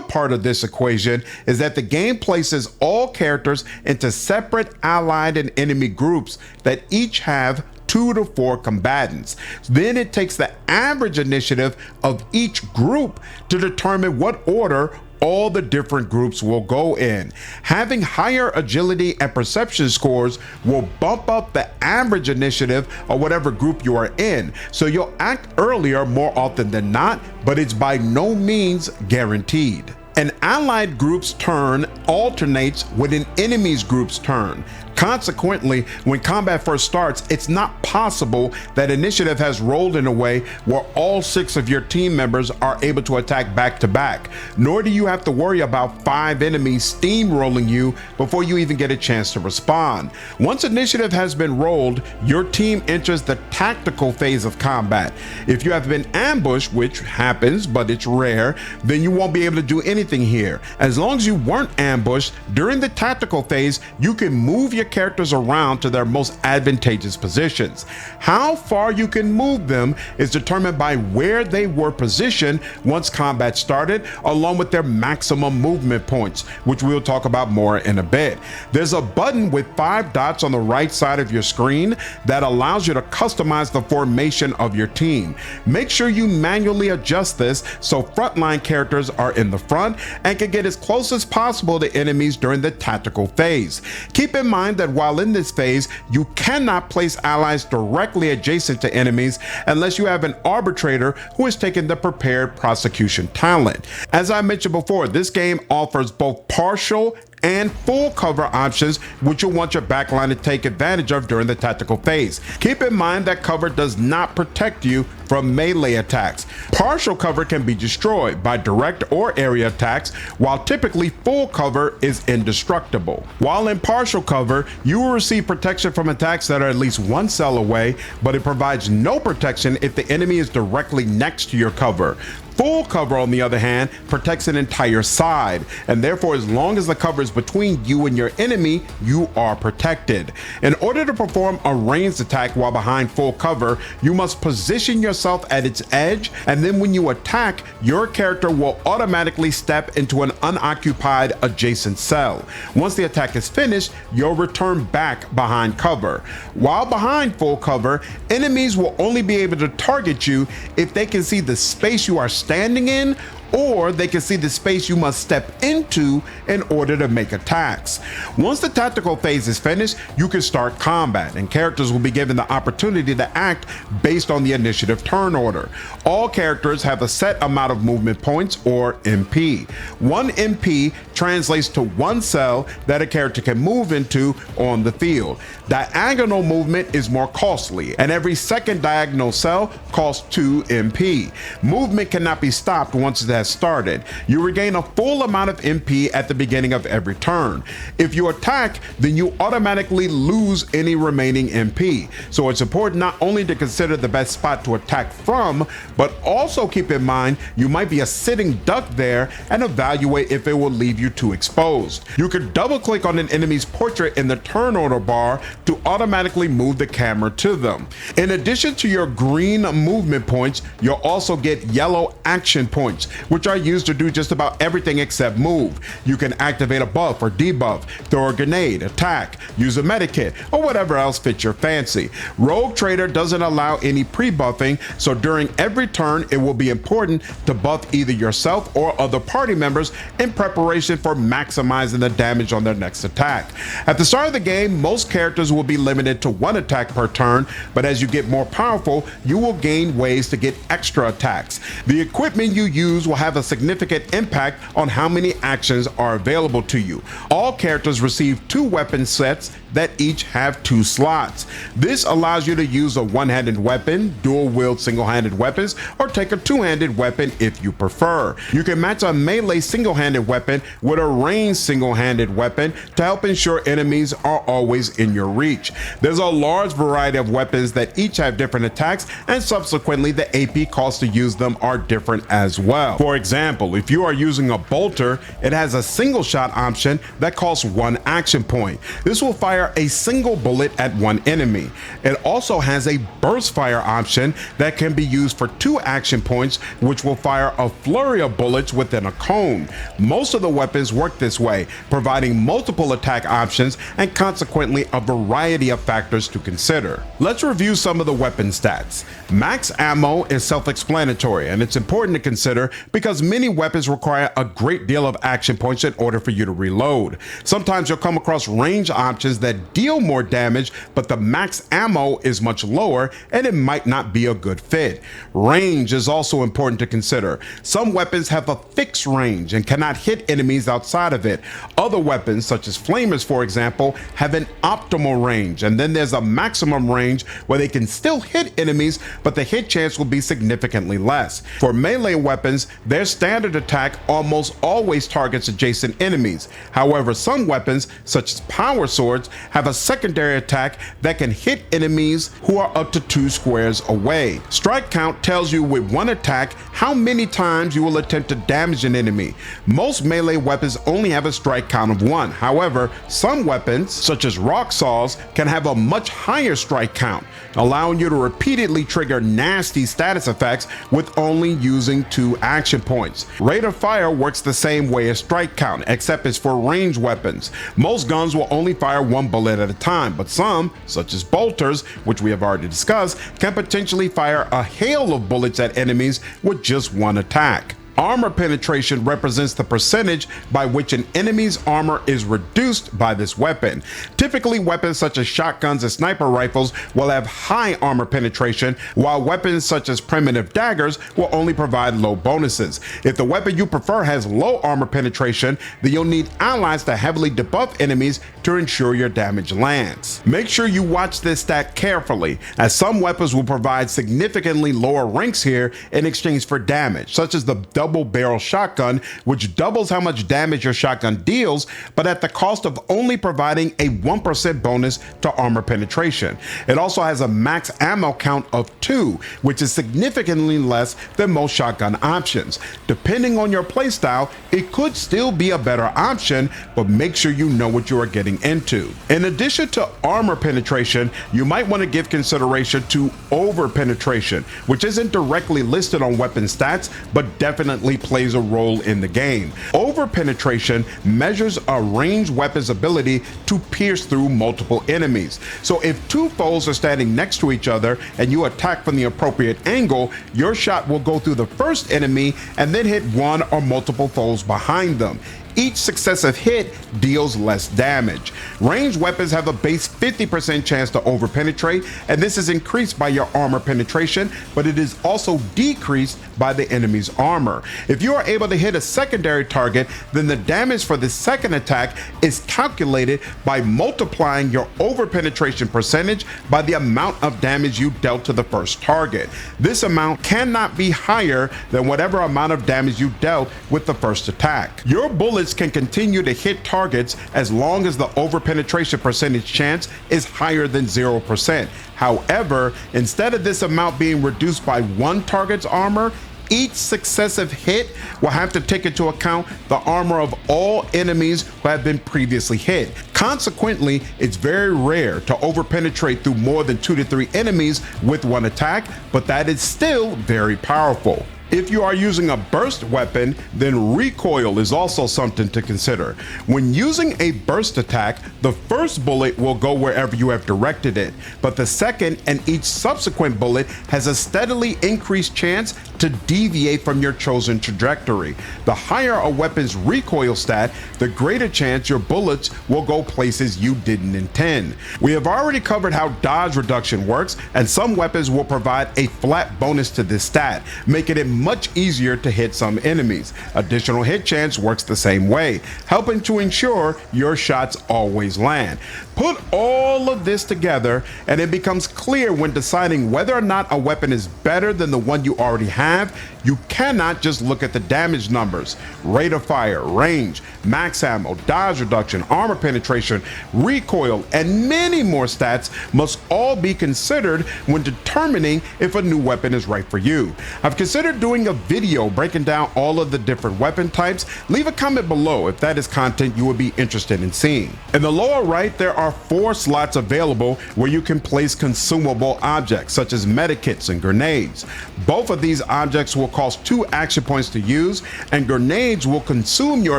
part of this equation is that the game places all characters into separate allied and enemy groups that each have 2 to 4 combatants. Then it takes the average initiative of each group to determine what order all the different groups will go in. Having higher agility and perception scores will bump up the average initiative of whatever group you are in, so you'll act earlier more often than not, but it's by no means guaranteed. An allied group's turn alternates with an enemy's group's turn. Consequently, when combat first starts, it's not possible that initiative has rolled in a way where all 6 of your team members are able to attack back to back, nor do you have to worry about 5 enemies steamrolling you before you even get a chance to respond. Once initiative has been rolled, your team enters the tactical phase of combat. If you have been ambushed, which happens, but it's rare, then you won't be able to do anything here. As long as you weren't ambushed, during the tactical phase, you can move your characters around to their most advantageous positions. How far you can move them is determined by where they were positioned once combat started, along with their maximum movement points, which we'll talk about more in a bit. There's a button with 5 dots on the right side of your screen that allows you to customize the formation of your team. Make sure you manually adjust this so frontline characters are in the front and can get as close as possible to enemies during the tactical phase. Keep in mind that while in this phase, you cannot place allies directly adjacent to enemies unless you have an arbitrator who has taken the prepared prosecution talent. As I mentioned before, this game offers both partial and full cover options, which you'll want your backline to take advantage of during the tactical phase. Keep in mind that cover does not protect you from melee attacks. Partial cover can be destroyed by direct or area attacks, while typically full cover is indestructible. While in partial cover, you will receive protection from attacks that are at least 1 cell away, but it provides no protection if the enemy is directly next to your cover. Full cover, on the other hand, protects an entire side, and therefore as long as the cover is between you and your enemy, you are protected. In order to perform a ranged attack while behind full cover, you must position yourself at its edge, and then when you attack, your character will automatically step into an unoccupied adjacent cell. Once the attack is finished, you'll return back behind cover. While behind full cover, enemies will only be able to target you if they can see the space you are standing in or they can see the space you must step into in order to make attacks. Once the tactical phase is finished, you can start combat, and characters will be given the opportunity to act based on the initiative turn order. All characters have a set amount of movement points, or MP. One MP translates to one cell that a character can move into on the field. Diagonal movement is more costly, and every second diagonal cell costs 2 MP. Movement cannot be stopped once it has started. You regain a full amount of MP at the beginning of every turn. If you attack, then you automatically lose any remaining MP. So it's important not only to consider the best spot to attack from, but also keep in mind you might be a sitting duck there and evaluate if it will leave you too exposed. You could double click on an enemy's portrait in the turn order bar to automatically move the camera to them. In addition to your green movement points, you'll also get yellow action points, which are used to do just about everything except move. You can activate a buff or debuff, throw a grenade, attack, use a medikit, or whatever else fits your fancy. Rogue Trader doesn't allow any pre-buffing, so during every turn it will be important to buff either yourself or other party members in preparation for maximizing the damage on their next attack. At the start of the game, most characters will be limited to one attack per turn, but as you get more powerful, you will gain ways to get extra attacks. The equipment you use will have a significant impact on how many actions are available to you. All characters receive 2 weapon sets that each have 2 slots. This allows you to use a one-handed weapon, dual-wield single-handed weapons, or take a two-handed weapon if you prefer. You can match a melee single-handed weapon with a ranged single-handed weapon to help ensure enemies are always in your reach. There's a large variety of weapons that each have different attacks, and subsequently the AP costs to use them are different as well. For example, if you are using a bolter, it has a single shot option that costs 1 action point. This will fire a single bullet at one enemy. It also has a burst fire option that can be used for 2 action points, which will fire a flurry of bullets within a cone. Most of the weapons work this way, providing multiple attack options and consequently a variety of factors to consider. Let's review some of the weapon stats. Max ammo is self-explanatory, and it's important to consider because many weapons require a great deal of action points in order for you to reload. Sometimes you'll come across range options that deal more damage, but the max ammo is much lower and it might not be a good fit. Range is also important to consider. Some weapons have a fixed range and cannot hit enemies outside of it. Other weapons, such as flamers for example, have an optimal range, and then there's a maximum range where they can still hit enemies, but the hit chance will be significantly less. For melee weapons, their standard attack almost always targets adjacent enemies. However, some weapons, such as power swords, have a secondary attack that can hit enemies who are up to 2 squares away. Strike count tells you with one attack how many times you will attempt to damage an enemy. Most melee weapons only have a strike count of 1. However, some weapons, such as rock saws, can have a much higher strike count, allowing you to repeatedly trigger nasty status effects with only using 2 action points. Rate of fire works the same way as strike count, except it's for ranged weapons. Most guns will only fire 1 bullet at a time, but some, such as bolters, which we have already discussed, can potentially fire a hail of bullets at enemies with just 1 attack. Armor penetration represents the percentage by which an enemy's armor is reduced by this weapon. Typically, weapons such as shotguns and sniper rifles will have high armor penetration, while weapons such as primitive daggers will only provide low bonuses. If the weapon you prefer has low armor penetration, then you'll need allies to heavily debuff enemies to ensure your damage lands. Make sure you watch this stat carefully, as some weapons will provide significantly lower ranks here in exchange for damage, such as the double barrel shotgun, which doubles how much damage your shotgun deals, but at the cost of only providing a 1% bonus to armor penetration. It also has a max ammo count of 2, which is significantly less than most shotgun options. Depending on your playstyle, it could still be a better option, but make sure you know what you are getting into. In addition to armor penetration, you might want to give consideration to over penetration, which isn't directly listed on weapon stats, but definitely definitely plays a role in the game. Over-penetration measures a ranged weapon's ability to pierce through multiple enemies. So if two foes are standing next to each other and you attack from the appropriate angle, your shot will go through the first enemy and then hit one or multiple foes behind them. Each successive hit deals less damage. Ranged weapons have a base 50% chance to over-penetrate, and this is increased by your armor penetration, but it is also decreased by the enemy's armor. If you are able to hit a secondary target, then the damage for the second attack is calculated by multiplying your over-penetration percentage by the amount of damage you dealt to the first target. This amount cannot be higher than whatever amount of damage you dealt with the first attack. Your bullets can continue to hit targets as long as the over-penetration percentage chance is higher than 0%. However, instead of this amount being reduced by one target's armor, each successive hit will have to take into account the armor of all enemies who have been previously hit. Consequently, it's very rare to over-penetrate through more than 2 to 3 enemies with one attack, but that is still very powerful. If you are using a burst weapon, then recoil is also something to consider. When using a burst attack, the first bullet will go wherever you have directed it, but the second and each subsequent bullet has a steadily increased chance to deviate from your chosen trajectory. The higher a weapon's recoil stat, the greater chance your bullets will go places you didn't intend. We have already covered how dodge reduction works, and some weapons will provide a flat bonus to this stat, making it much easier to hit some enemies. Additional hit chance works the same way, helping to ensure your shots always land. Put all of this together and it becomes clear when deciding whether or not a weapon is better than the one you already have. You cannot just look at the damage numbers. Rate of fire, range, max ammo, dodge reduction, armor penetration, recoil, and many more stats must all be considered when determining if a new weapon is right for you. I've considered doing a video breaking down all of the different weapon types. Leave a comment below if that is content you would be interested in seeing. In the lower right, there are 4 slots available where you can place consumable objects such as medikits and grenades. Both of these objects will cost 2 action points to use, and grenades will consume your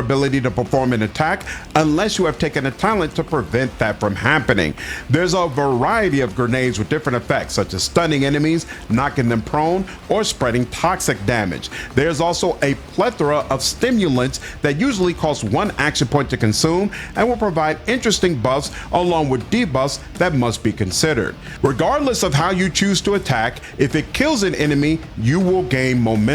ability to perform an attack unless you have taken a talent to prevent that from happening. There's a variety of grenades with different effects such as stunning enemies, knocking them prone, or spreading toxic damage. There's also a plethora of stimulants that usually cost 1 action point to consume and will provide interesting buffs along with debuffs that must be considered. Regardless of how you choose to attack, if it kills an enemy, you will gain momentum.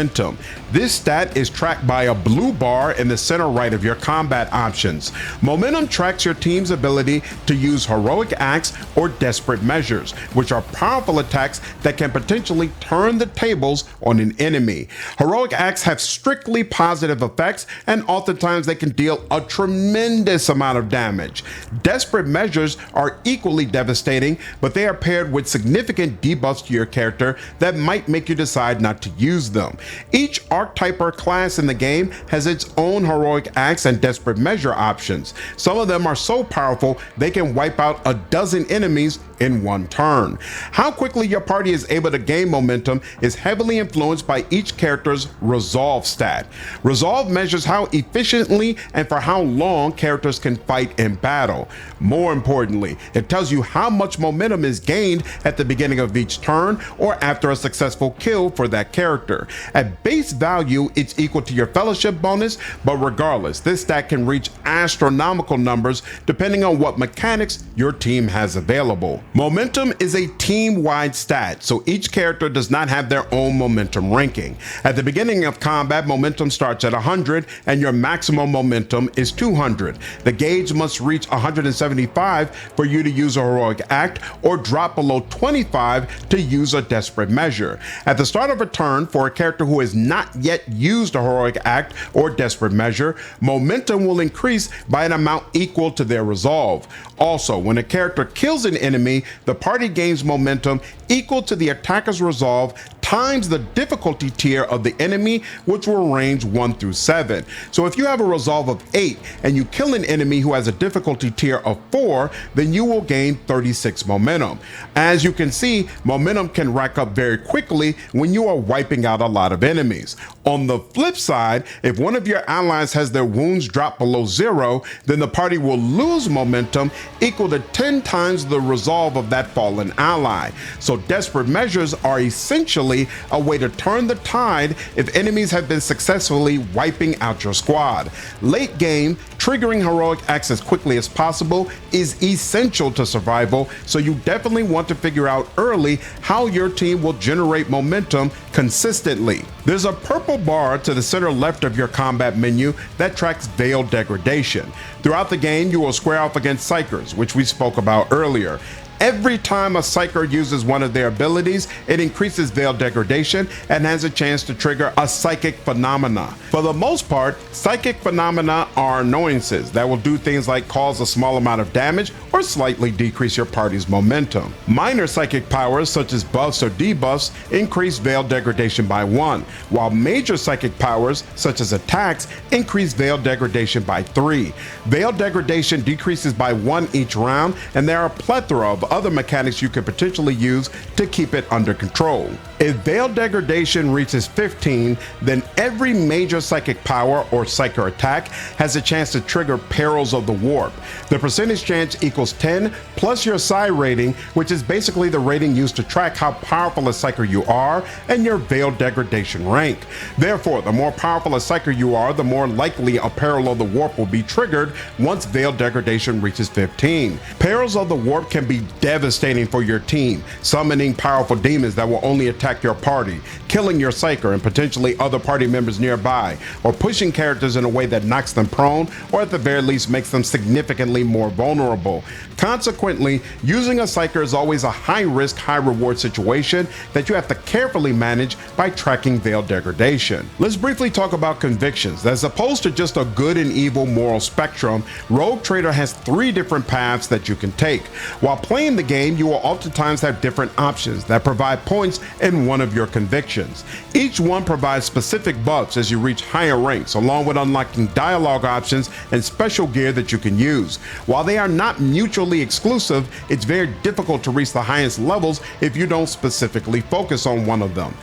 This stat is tracked by a blue bar in the center right of your combat options. Momentum tracks your team's ability to use heroic acts or desperate measures, which are powerful attacks that can potentially turn the tables on an enemy. Heroic acts have strictly positive effects, and oftentimes they can deal a tremendous amount of damage. Desperate measures are equally devastating, but they are paired with significant debuffs to your character that might make you decide not to use them. Each archetype or class in the game has its own heroic acts and desperate measure options. Some of them are so powerful they can wipe out a dozen enemies in one turn. How quickly your party is able to gain momentum is heavily influenced by each character's resolve stat. Resolve measures how efficiently and for how long characters can fight in battle. More importantly, it tells you how much momentum is gained at the beginning of each turn or after a successful kill for that character. At base value, it's equal to your fellowship bonus, but regardless, this stat can reach astronomical numbers depending on what mechanics your team has available. Momentum is a team-wide stat, so each character does not have their own momentum ranking. At the beginning of combat, momentum starts at 100 and your maximum momentum is 200. The gauge must reach 175 for you to use a heroic act or drop below 25 to use a desperate measure. At the start of a turn, for a character who has not yet used a heroic act or desperate measure, momentum will increase by an amount equal to their resolve. Also, when a character kills an enemy, the party gains momentum equal to the attacker's resolve times the difficulty tier of the enemy, which will range 1 through 7. So if you have a resolve of 8 and you kill an enemy who has a difficulty tier of 4, then you will gain 36 momentum. As you can see, momentum can rack up very quickly when you are wiping out a lot of enemies. On the flip side, if one of your allies has their wounds drop below 0, then the party will lose momentum equal to 10 times the resolve of that fallen ally. So desperate measures are essentially a way to turn the tide if enemies have been successfully wiping out your squad. Late game, triggering heroic acts as quickly as possible is essential to survival, so you definitely want to figure out early how your team will generate momentum consistently. There's a purple bar to the center left of your combat menu that tracks Veil Degradation. Throughout the game, you will square off against Psychers, which we spoke about earlier. Every time a Psyker uses one of their abilities, it increases Veil Degradation and has a chance to trigger a psychic phenomena. For the most part, psychic phenomena are annoyances that will do things like cause a small amount of damage or slightly decrease your party's momentum. Minor psychic powers such as buffs or debuffs increase Veil Degradation by 1, while major psychic powers such as attacks increase Veil Degradation by 3. Veil Degradation decreases by 1 each round, and there are a plethora of other mechanics you could potentially use to keep it under control. If Veil Degradation reaches 15, then every major psychic power or psyker attack has a chance to trigger Perils of the Warp. The percentage chance equals 10 plus your psi rating, which is basically the rating used to track how powerful a psyker you are, and your Veil Degradation rank. Therefore, the more powerful a psyker you are, the more likely a Peril of the Warp will be triggered once Veil Degradation reaches 15. Perils of the Warp can be devastating for your team, summoning powerful demons that will only attack your party, killing your psyker and potentially other party members nearby, or pushing characters in a way that knocks them prone or at the very least makes them significantly more vulnerable. Consequently, using a psyker is always a high risk, high reward situation that you have to carefully manage by tracking Veil Degradation. Let's briefly talk about convictions. As opposed to just a good and evil moral spectrum, Rogue Trader has 3 different paths that you can take. While playing the game, you will oftentimes have different options that provide points in one of your convictions. Each one provides specific buffs as you reach higher ranks, along with unlocking dialogue options and special gear that you can use. While they are not mutually exclusive, it's very difficult to reach the highest levels if you don't specifically focus on one of them.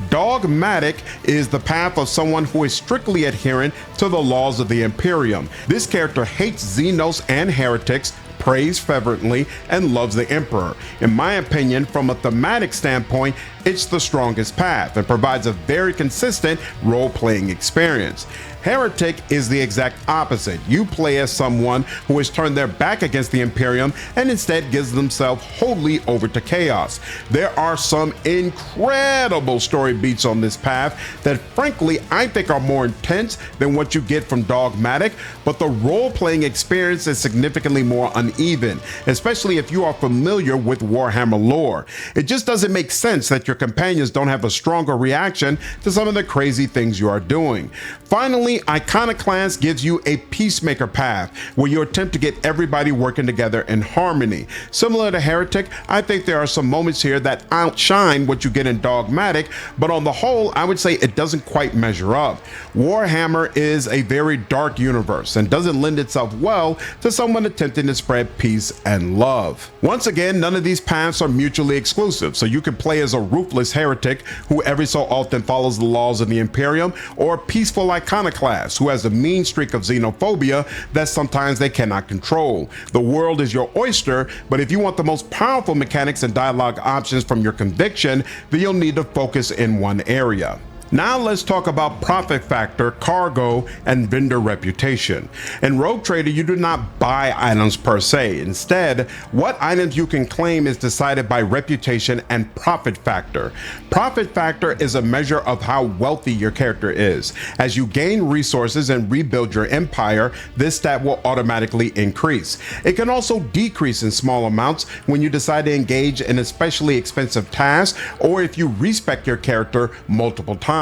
Dogmatic is the path of someone who is strictly adherent to the laws of the Imperium. This character hates Xenos and heretics, prays fervently, and loves the Emperor. In my opinion, from a thematic standpoint, it's the strongest path and provides a very consistent role-playing experience. Heretic is the exact opposite. You play as someone who has turned their back against the Imperium and instead gives themselves wholly over to chaos. There are some incredible story beats on this path that frankly I think are more intense than what you get from Dogmatic, but the role-playing experience is significantly more uneven, especially if you are familiar with Warhammer lore. It just doesn't make sense that your companions don't have a stronger reaction to some of the crazy things you are doing. Finally, Iconoclast gives you a peacemaker path where you attempt to get everybody working together in harmony. Similar to Heretic, I think there are some moments here that outshine what you get in Dogmatic, but on the whole, I would say it doesn't quite measure up. Warhammer is a very dark universe and doesn't lend itself well to someone attempting to spread peace and love. Once again, none of these paths are mutually exclusive, so you can play as a ruthless heretic who every so often follows the laws of the Imperium, or a peaceful Iconoclast who has a mean streak of xenophobia that sometimes they cannot control. The world is your oyster, but if you want the most powerful mechanics and dialogue options from your conviction, then you'll need to focus in one area. Now let's talk about profit factor, cargo, and vendor reputation. In Rogue Trader, you do not buy items per se. Instead, what items you can claim is decided by reputation and profit factor. Profit factor is a measure of how wealthy your character is. As you gain resources and rebuild your empire, this stat will automatically increase. It can also decrease in small amounts when you decide to engage in especially expensive tasks, or if you respec your character multiple times.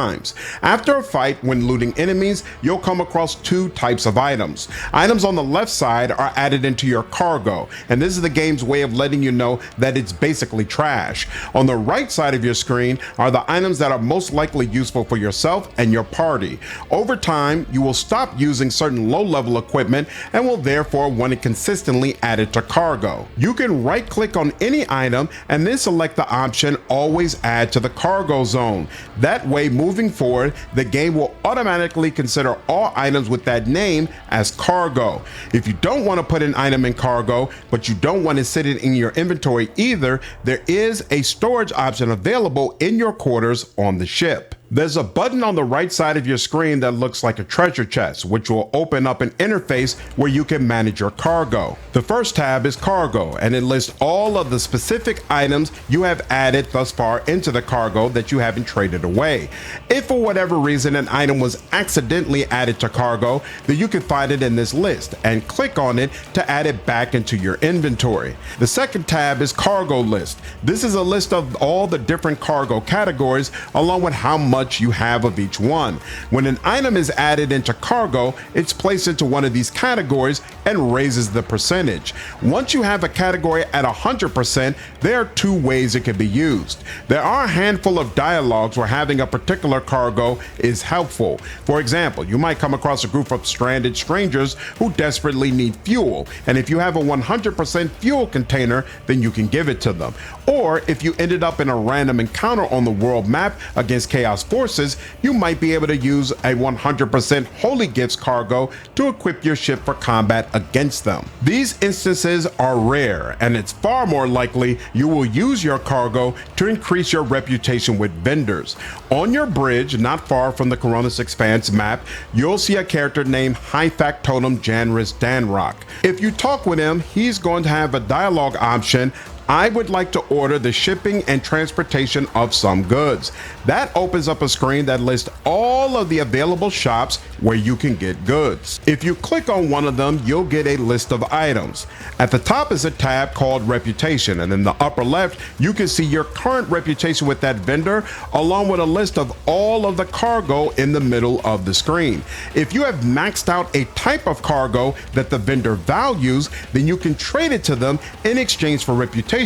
After a fight, when looting enemies, you'll come across 2 types of items. Items on the left side are added into your cargo, and this is the game's way of letting you know that it's basically trash. On the right side of your screen are the items that are most likely useful for yourself and your party. Over time, you will stop using certain low-level equipment and will therefore want to consistently add it to cargo. You can right-click on any item and then select the option Always Add to the Cargo Zone. That way, moving moving forward, the game will automatically consider all items with that name as cargo. If you don't want to put an item in cargo, but you don't want to sit it in your inventory either, there is a storage option available in your quarters on the ship. There's a button on the right side of your screen that looks like a treasure chest, which will open up an interface where you can manage your cargo. The first tab is cargo, and it lists all of the specific items you have added thus far into the cargo that you haven't traded away. If for whatever reason an item was accidentally added to cargo, then you can find it in this list and click on it to add it back into your inventory. The second tab is cargo list. This is a list of all the different cargo categories along with how much you have of each one. When an item is added into cargo, it's placed into one of these categories and raises the percentage. Once you have a category at 100%, there are two ways it can be used. There are a handful of dialogues where having a particular cargo is helpful. For example, you might come across a group of stranded strangers who desperately need fuel, and if you have a 100% fuel container, then you can give it to them. Or if you ended up in a random encounter on the world map against Chaos forces, you might be able to use a 100% Holy Gifts cargo to equip your ship for combat against them. These instances are rare, and it's far more likely you will use your cargo to increase your reputation with vendors. On your bridge, not far from the Colonization Expanse map, you'll see a character named High Factotum Janris Danrock. If you talk with him, he's going to have a dialogue option. I would like to order the shipping and transportation of some goods. That opens up a screen that lists all of the available shops where you can get goods. If you click on one of them, you'll get a list of items. At the top is a tab called Reputation, and in the upper left, you can see your current reputation with that vendor, along with a list of all of the cargo in the middle of the screen. If you have maxed out a type of cargo that the vendor values, then you can trade it to them in exchange for reputation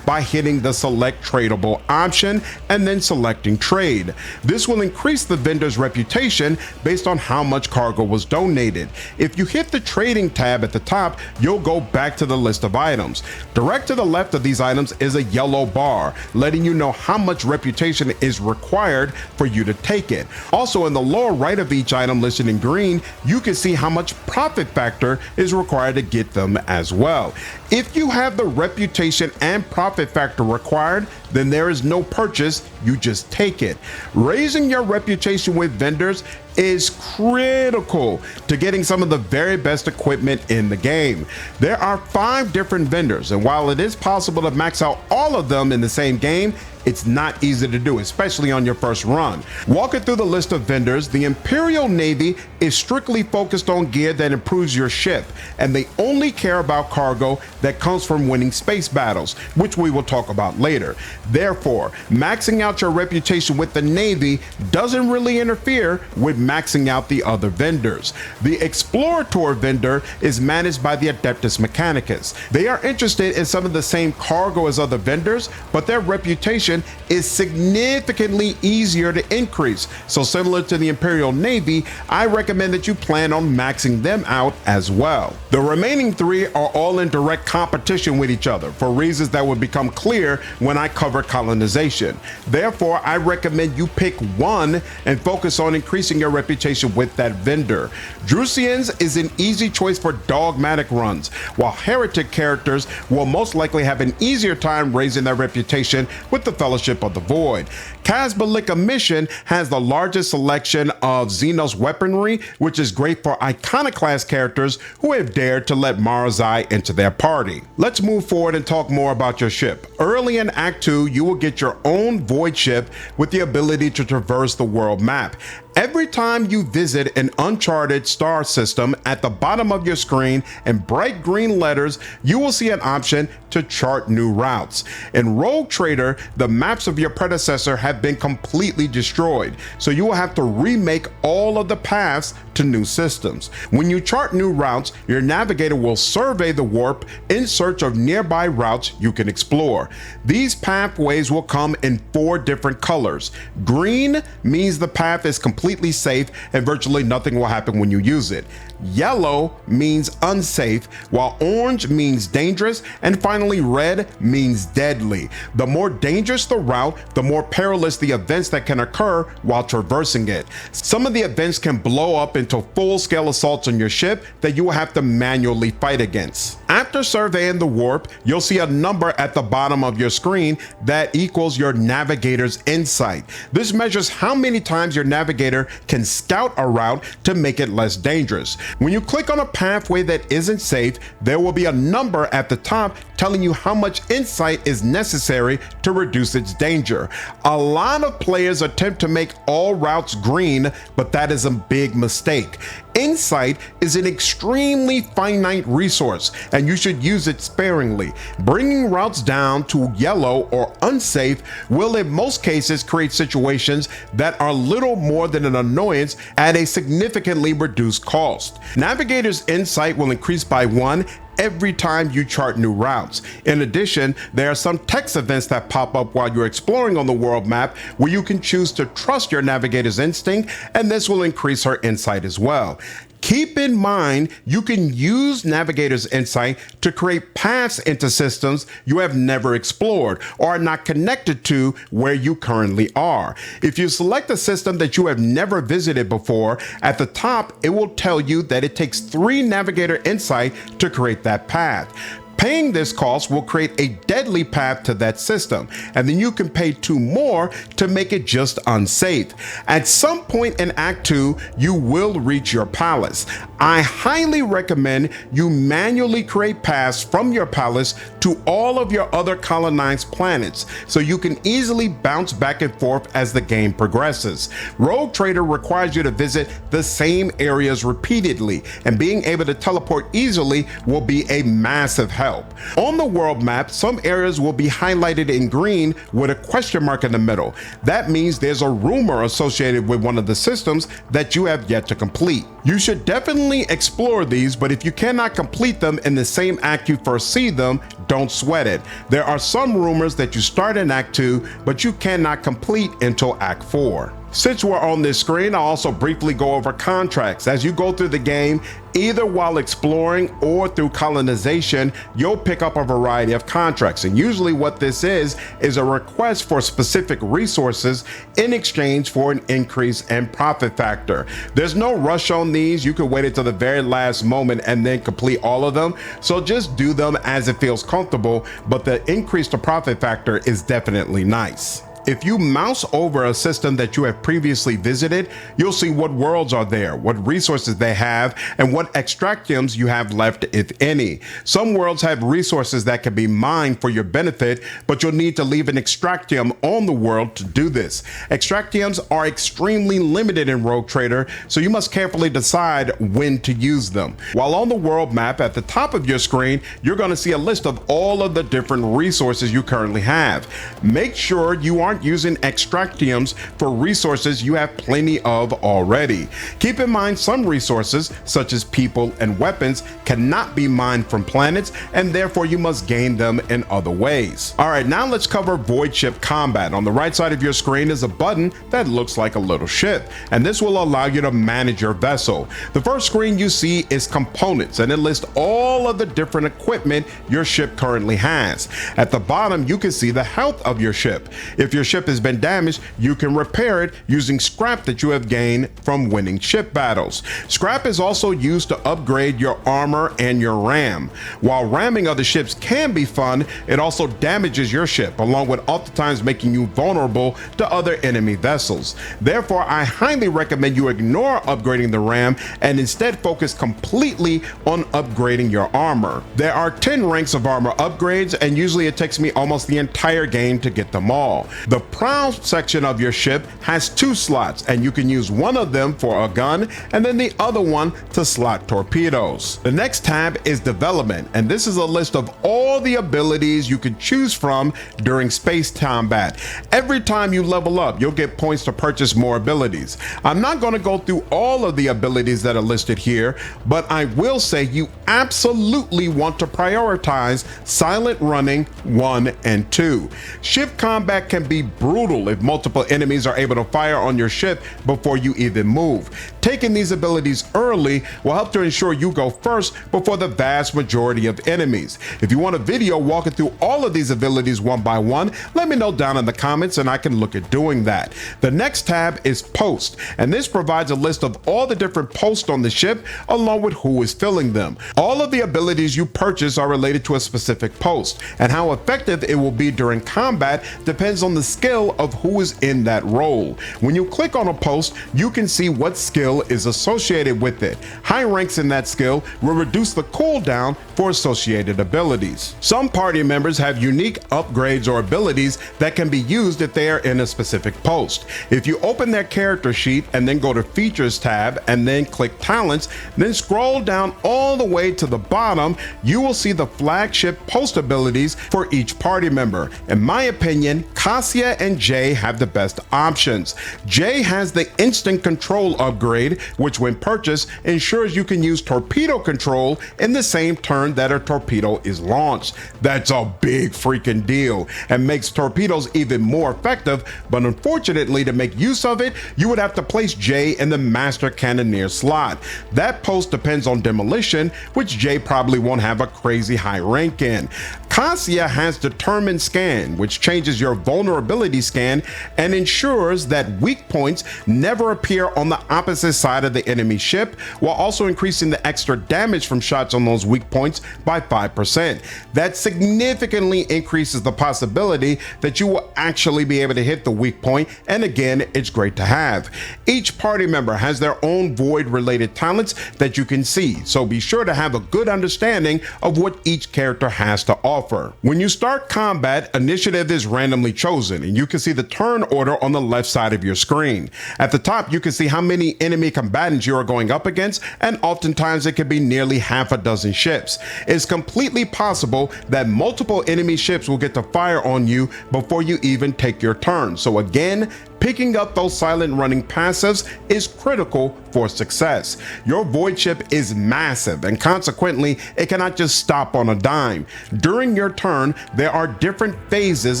by hitting the select tradable option and then selecting trade. This will increase the vendor's reputation based on how much cargo was donated. If you hit the trading tab at the top, you'll go back to the list of items. Direct to the left of these items is a yellow bar letting you know how much reputation is required for you to take it. Also, in the lower right of each item listed in green, you can see how much profit factor is required to get them as well. If you have the reputation and profit factor required, then there is no purchase, you just take it. Raising your reputation with vendors is critical to getting some of the very best equipment in the game. There are 5 different vendors, and while it is possible to max out all of them in the same game, it's not easy to do, especially on your first run. Walking through the list of vendors, the Imperial Navy is strictly focused on gear that improves your ship, and they only care about cargo that comes from winning space battles, which we will talk about later. Therefore, maxing out your reputation with the Navy doesn't really interfere with maxing out the other vendors. The Explorator vendor is managed by the Adeptus Mechanicus. They are interested in some of the same cargo as other vendors, but their reputation is significantly easier to increase. So similar to the Imperial Navy, I recommend that you plan on maxing them out as well. The remaining 3 are all in direct competition with each other for reasons that will become clear when I cover colonization. Therefore, I recommend you pick one and focus on increasing your reputation with that vendor. Drusians is an easy choice for dogmatic runs, while heretic characters will most likely have an easier time raising their reputation with the Fellowship of the Void. Casbalika Mission has the largest selection of Xenos weaponry, which is great for iconoclast characters who have dared to let Marazai into their party. Let's move forward and talk more about your ship. Early in Act 2, you will get your own void ship with the ability to traverse the world map. Every time you visit an uncharted star system, at the bottom of your screen in bright green letters, you will see an option to chart new routes. In Rogue Trader, the maps of your predecessor have been completely destroyed, so you will have to remake all of the paths to new systems. When you chart new routes, your navigator will survey the warp in search of nearby routes you can explore. These pathways will come in 4 different colors. Green means the path is completely completely safe and virtually nothing will happen when you use it. Yellow means unsafe, while orange means dangerous, and finally red means deadly. The more dangerous the route, the more perilous the events that can occur while traversing it. Some of the events can blow up into full-scale assaults on your ship that you will have to manually fight against. After surveying the warp, you'll see a number at the bottom of your screen that equals your Navigator's Insight. This measures how many times your Navigator can scout a route to make it less dangerous. When you click on a pathway that isn't safe, there will be a number at the top telling you how much insight is necessary to reduce its danger. A lot of players attempt to make all routes green, but that is a big mistake. Insight is an extremely finite resource, and you should use it sparingly. Bringing routes down to yellow or unsafe will in most cases create situations that are little more than an annoyance at a significantly reduced cost. Navigator's Insight will increase by 1 every time you chart new routes. In addition, there are some text events that pop up while you're exploring on the world map where you can choose to trust your Navigator's instinct, and this will increase her insight as well. Keep in mind, you can use Navigator's Insight to create paths into systems you have never explored or are not connected to where you currently are. If you select a system that you have never visited before, at the top, it will tell you that it takes 3 Navigator Insight to create that path. Paying this cost will create a deadly path to that system, and then you can pay 2 more to make it just unsafe. At some point in Act 2, you will reach your palace. I highly recommend you manually create paths from your palace to all of your other colonized planets, so you can easily bounce back and forth as the game progresses. Rogue Trader requires you to visit the same areas repeatedly, and being able to teleport easily will be a massive help. On the world map, some areas will be highlighted in green with a question mark in the middle. That means there's a rumor associated with one of the systems that you have yet to complete. You should definitely explore these, but if you cannot complete them in the same act you first see them, don't sweat it. There are some rumors that you start in Act 2, but you cannot complete until Act 4. Since we're on this screen, I'll also briefly go over contracts. As you go through the game, either while exploring or through colonization, you'll pick up a variety of contracts. And usually what this is a request for specific resources in exchange for an increase in profit factor. There's no rush on these. You can wait until the very last moment and then complete all of them. So just do them as it feels comfortable, but the increase to profit factor is definitely nice. If you mouse over a system that you have previously visited, you'll see what worlds are there, what resources they have, and what extractiums you have left, if any. Some worlds have resources that can be mined for your benefit, but you'll need to leave an extractium on the world to do this. Extractiums are extremely limited in Rogue Trader, so you must carefully decide when to use them. While on the world map at the top of your screen, you're going to see a list of all of the different resources you currently have. Make sure you aren't using extractiums for resources you have plenty of already. Keep in mind, some resources, such as people and weapons, cannot be mined from planets, and therefore you must gain them in other ways. All right, now let's cover Voidship Combat. On the right side of your screen is a button that looks like a little ship, and this will allow you to manage your vessel. The first screen you see is components, and it lists all of the different equipment your ship currently has. At the bottom, you can see the health of your ship. If your ship has been damaged, you can repair it using scrap that you have gained from winning ship battles. Scrap is also used to upgrade your armor and your ram. While ramming other ships can be fun, it also damages your ship, along with oftentimes making you vulnerable to other enemy vessels. Therefore, I highly recommend you ignore upgrading the ram and instead focus completely on upgrading your armor. There are 10 ranks of armor upgrades, and usually it takes me almost the entire game to get them all. The prow section of your ship has 2 slots, and you can use one of them for a gun and then the other one to slot torpedoes. The next tab is development, and this is a list of all the abilities you can choose from during space combat. Every time you level up, you'll get points to purchase more abilities. I'm not going to go through all of the abilities that are listed here, but I will say you absolutely want to prioritize Silent Running 1 and 2. Ship combat can be be brutal if multiple enemies are able to fire on your ship before you even move. Taking these abilities early will help to ensure you go first before the vast majority of enemies. If you want a video walking through all of these abilities one by one, let me know down in the comments and I can look at doing that. The next tab is Post, and this provides a list of all the different posts on the ship along with who is filling them. All of the abilities you purchase are related to a specific post, and how effective it will be during combat depends on the skill of who is in that role. When you click on a post, you can see what skill is associated with it. High ranks in that skill will reduce the cooldown for associated abilities. Some party members have unique upgrades or abilities that can be used if they are in a specific post. If you open their character sheet and then go to Features tab and then click Talents, then scroll down all the way to the bottom, you will see the flagship post abilities for each party member. In my opinion, Cassia and Jay have the best options. Jay has the Instant Control upgrade, which when purchased ensures you can use torpedo control in the same turn that a torpedo is launched. That's a big freaking deal and makes torpedoes even more effective, but unfortunately to make use of it, you would have to place Jay in the Master Cannoneer slot. That post depends on Demolition, which Jay probably won't have a crazy high rank in. Cassia has Determined Scan, which changes your vulnerability scan and ensures that weak points never appear on the opposite side of the enemy ship, while also increasing the extra damage from shots on those weak points by 5%. That significantly increases the possibility that you will actually be able to hit the weak point, and again, it's great to have. Each party member has their own void-related talents that you can see, so be sure to have a good understanding of what each character has to offer. When you start combat, initiative is randomly chosen, and you can see the turn order on the left side of your screen. At the top, you can see how many enemy combatants you are going up against, and oftentimes it can be nearly half a dozen ships. It's completely possible that multiple enemy ships will get to fire on you before you even take your turn. So again, picking up those silent running passives is critical for success. Your void ship is massive, and consequently, it cannot just stop on a dime. During your turn, there are different phases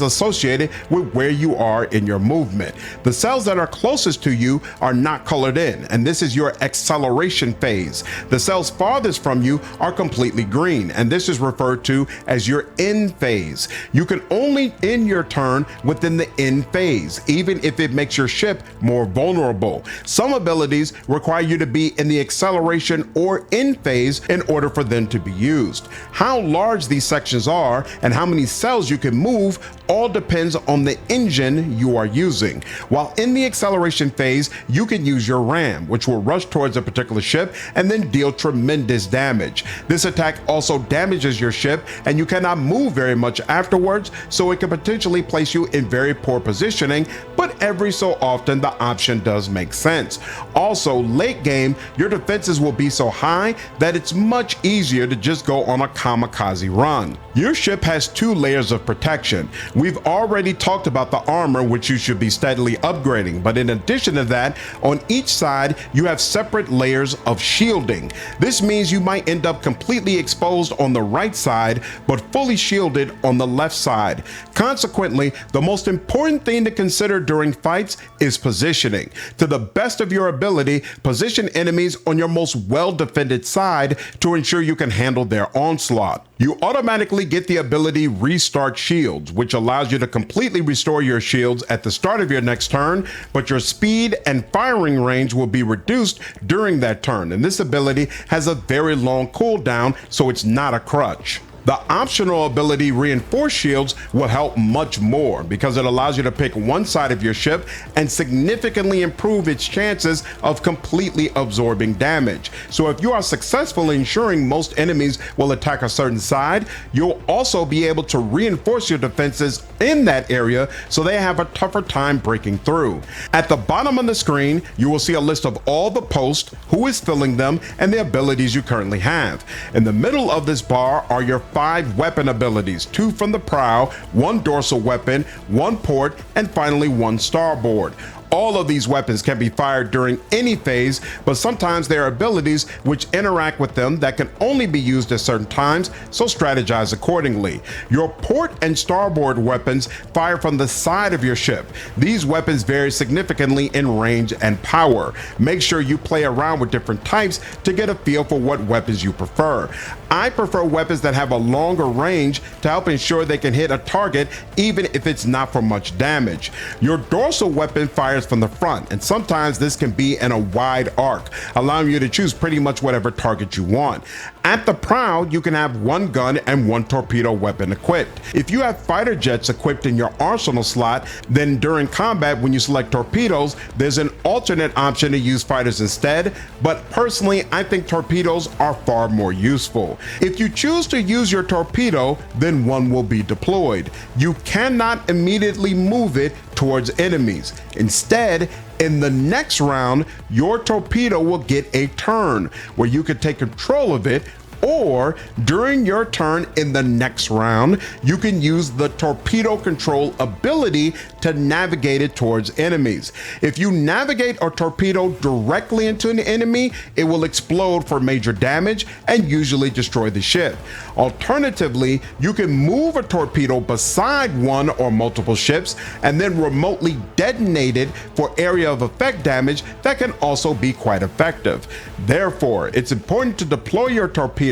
associated with where you are in your movement. The cells that are closest to you are not colored in, and this is your acceleration phase. The cells farthest from you are completely green, and this is referred to as your end phase. You can only end your turn within the end phase, even if it makes your ship more vulnerable. Some abilities require you to be in the acceleration or end phase in order for them to be used. How large these sections are and how many cells you can move all depends on the engine you are using. While in the acceleration phase, you can use your ram, which will rush towards a particular ship and then deal tremendous damage. This attack also damages your ship, and you cannot move very much afterwards, so it can potentially place you in very poor positioning, but every so often the option does make sense. Also, late game, your defenses will be so high that it's much easier to just go on a kamikaze run. Your ship has 2 layers of protection. We've already talked about the armor, which you should be steadily upgrading, but in addition to that, on each side you have separate layers of shielding. This means you might end up completely exposed on the right side, but fully shielded on the left side. Consequently, the most important thing to consider during fights is positioning. To the best of your ability, position enemies on your most well-defended side to ensure you can handle their onslaught. You automatically get the ability Restart Shields, which allows you to completely restore your shields at the start of your next turn, but your speed and firing range will be reduced during that turn, and this ability has a very long cooldown, so it's not a crutch. The optional ability Reinforce Shields will help much more because it allows you to pick one side of your ship and significantly improve its chances of completely absorbing damage. So if you are successful in ensuring most enemies will attack a certain side, you'll also be able to reinforce your defenses in that area so they have a tougher time breaking through. At the bottom of the screen, you will see a list of all the posts, who is filling them, and the abilities you currently have. In the middle of this bar are your 5 weapon abilities, 2 from the prow, 1 dorsal weapon, 1 port, and finally 1 starboard. All of these weapons can be fired during any phase, but sometimes there are abilities which interact with them that can only be used at certain times, so strategize accordingly. Your port and starboard weapons fire from the side of your ship. These weapons vary significantly in range and power. Make sure you play around with different types to get a feel for what weapons you prefer. I prefer weapons that have a longer range to help ensure they can hit a target even if it's not for much damage. Your dorsal weapon fires from the front, and sometimes this can be in a wide arc, allowing you to choose pretty much whatever target you want. At the prow, you can have one gun and one torpedo weapon equipped. If you have fighter jets equipped in your arsenal slot, then during combat when you select torpedoes, there's an alternate option to use fighters instead, but personally I think torpedoes are far more useful. If you choose to use your torpedo, then one will be deployed. You cannot immediately move it towards enemies. Instead, in the next round, your torpedo will get a turn where you can take control of it, or during your turn in the next round, you can use the torpedo control ability to navigate it towards enemies. If you navigate a torpedo directly into an enemy, it will explode for major damage and usually destroy the ship. Alternatively, you can move a torpedo beside one or multiple ships and then remotely detonate it for area of effect damage that can also be quite effective. Therefore, it's important to deploy your torpedo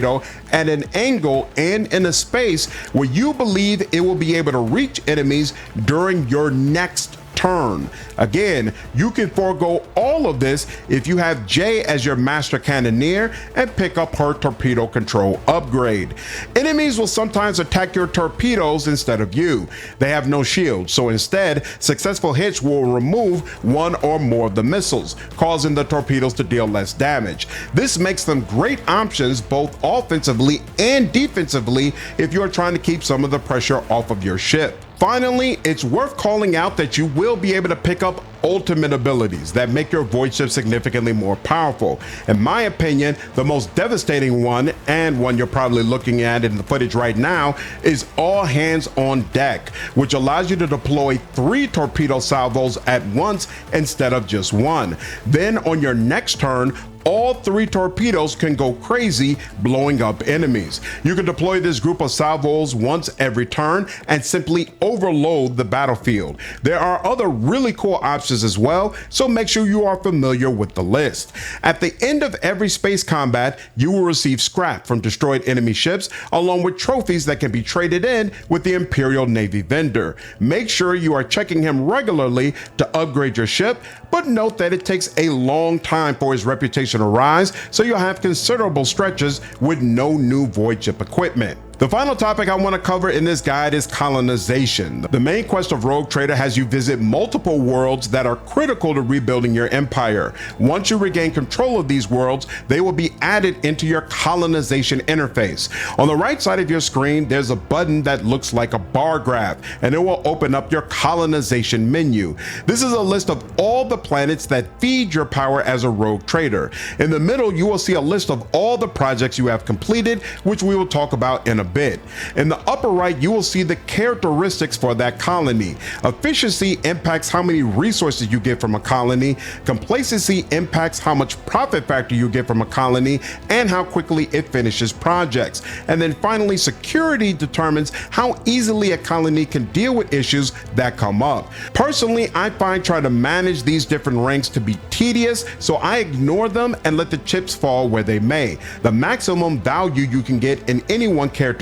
at an angle and in a space where you believe it will be able to reach enemies during your next turn. Again, you can forego all of this if you have Jay as your master cannoneer and pick up her torpedo control upgrade. Enemies will sometimes attack your torpedoes instead of you. They have no shield, so instead, successful hits will remove one or more of the missiles, causing the torpedoes to deal less damage. This makes them great options both offensively and defensively if you are trying to keep some of the pressure off of your ship. Finally, it's worth calling out that you will be able to pick up ultimate abilities that make your void ship significantly more powerful. In my opinion, the most devastating one, and one you're probably looking at in the footage right now, is All Hands on Deck, which allows you to deploy 3 torpedo salvos at once instead of just one. Then on your next turn, all 3 torpedoes can go crazy, blowing up enemies. You can deploy this group of salvos once every turn and simply overload the battlefield. There are other really cool options as well, so make sure you are familiar with the list. At the end of every space combat, you will receive scrap from destroyed enemy ships, along with trophies that can be traded in with the Imperial Navy vendor. Make sure you are checking him regularly to upgrade your ship, but note that it takes a long time for his reputation to rise, so you'll have considerable stretches with no new void ship equipment. The final topic I want to cover in this guide is colonization. The main quest of Rogue Trader has you visit multiple worlds that are critical to rebuilding your empire. Once you regain control of these worlds, they will be added into your colonization interface. On the right side of your screen, there's a button that looks like a bar graph, and it will open up your colonization menu. This is a list of all the planets that feed your power as a Rogue Trader. In the middle, you will see a list of all the projects you have completed, which we will talk about in a bit. In the upper right, you will see the characteristics for that colony. Efficiency impacts how many resources you get from a colony. Complacency impacts how much profit factor you get from a colony and how quickly it finishes projects. And then finally, security determines how easily a colony can deal with issues that come up. Personally, I find trying to manage these different ranks to be tedious, so I ignore them and let the chips fall where they may. The maximum value you can get in any one characteristic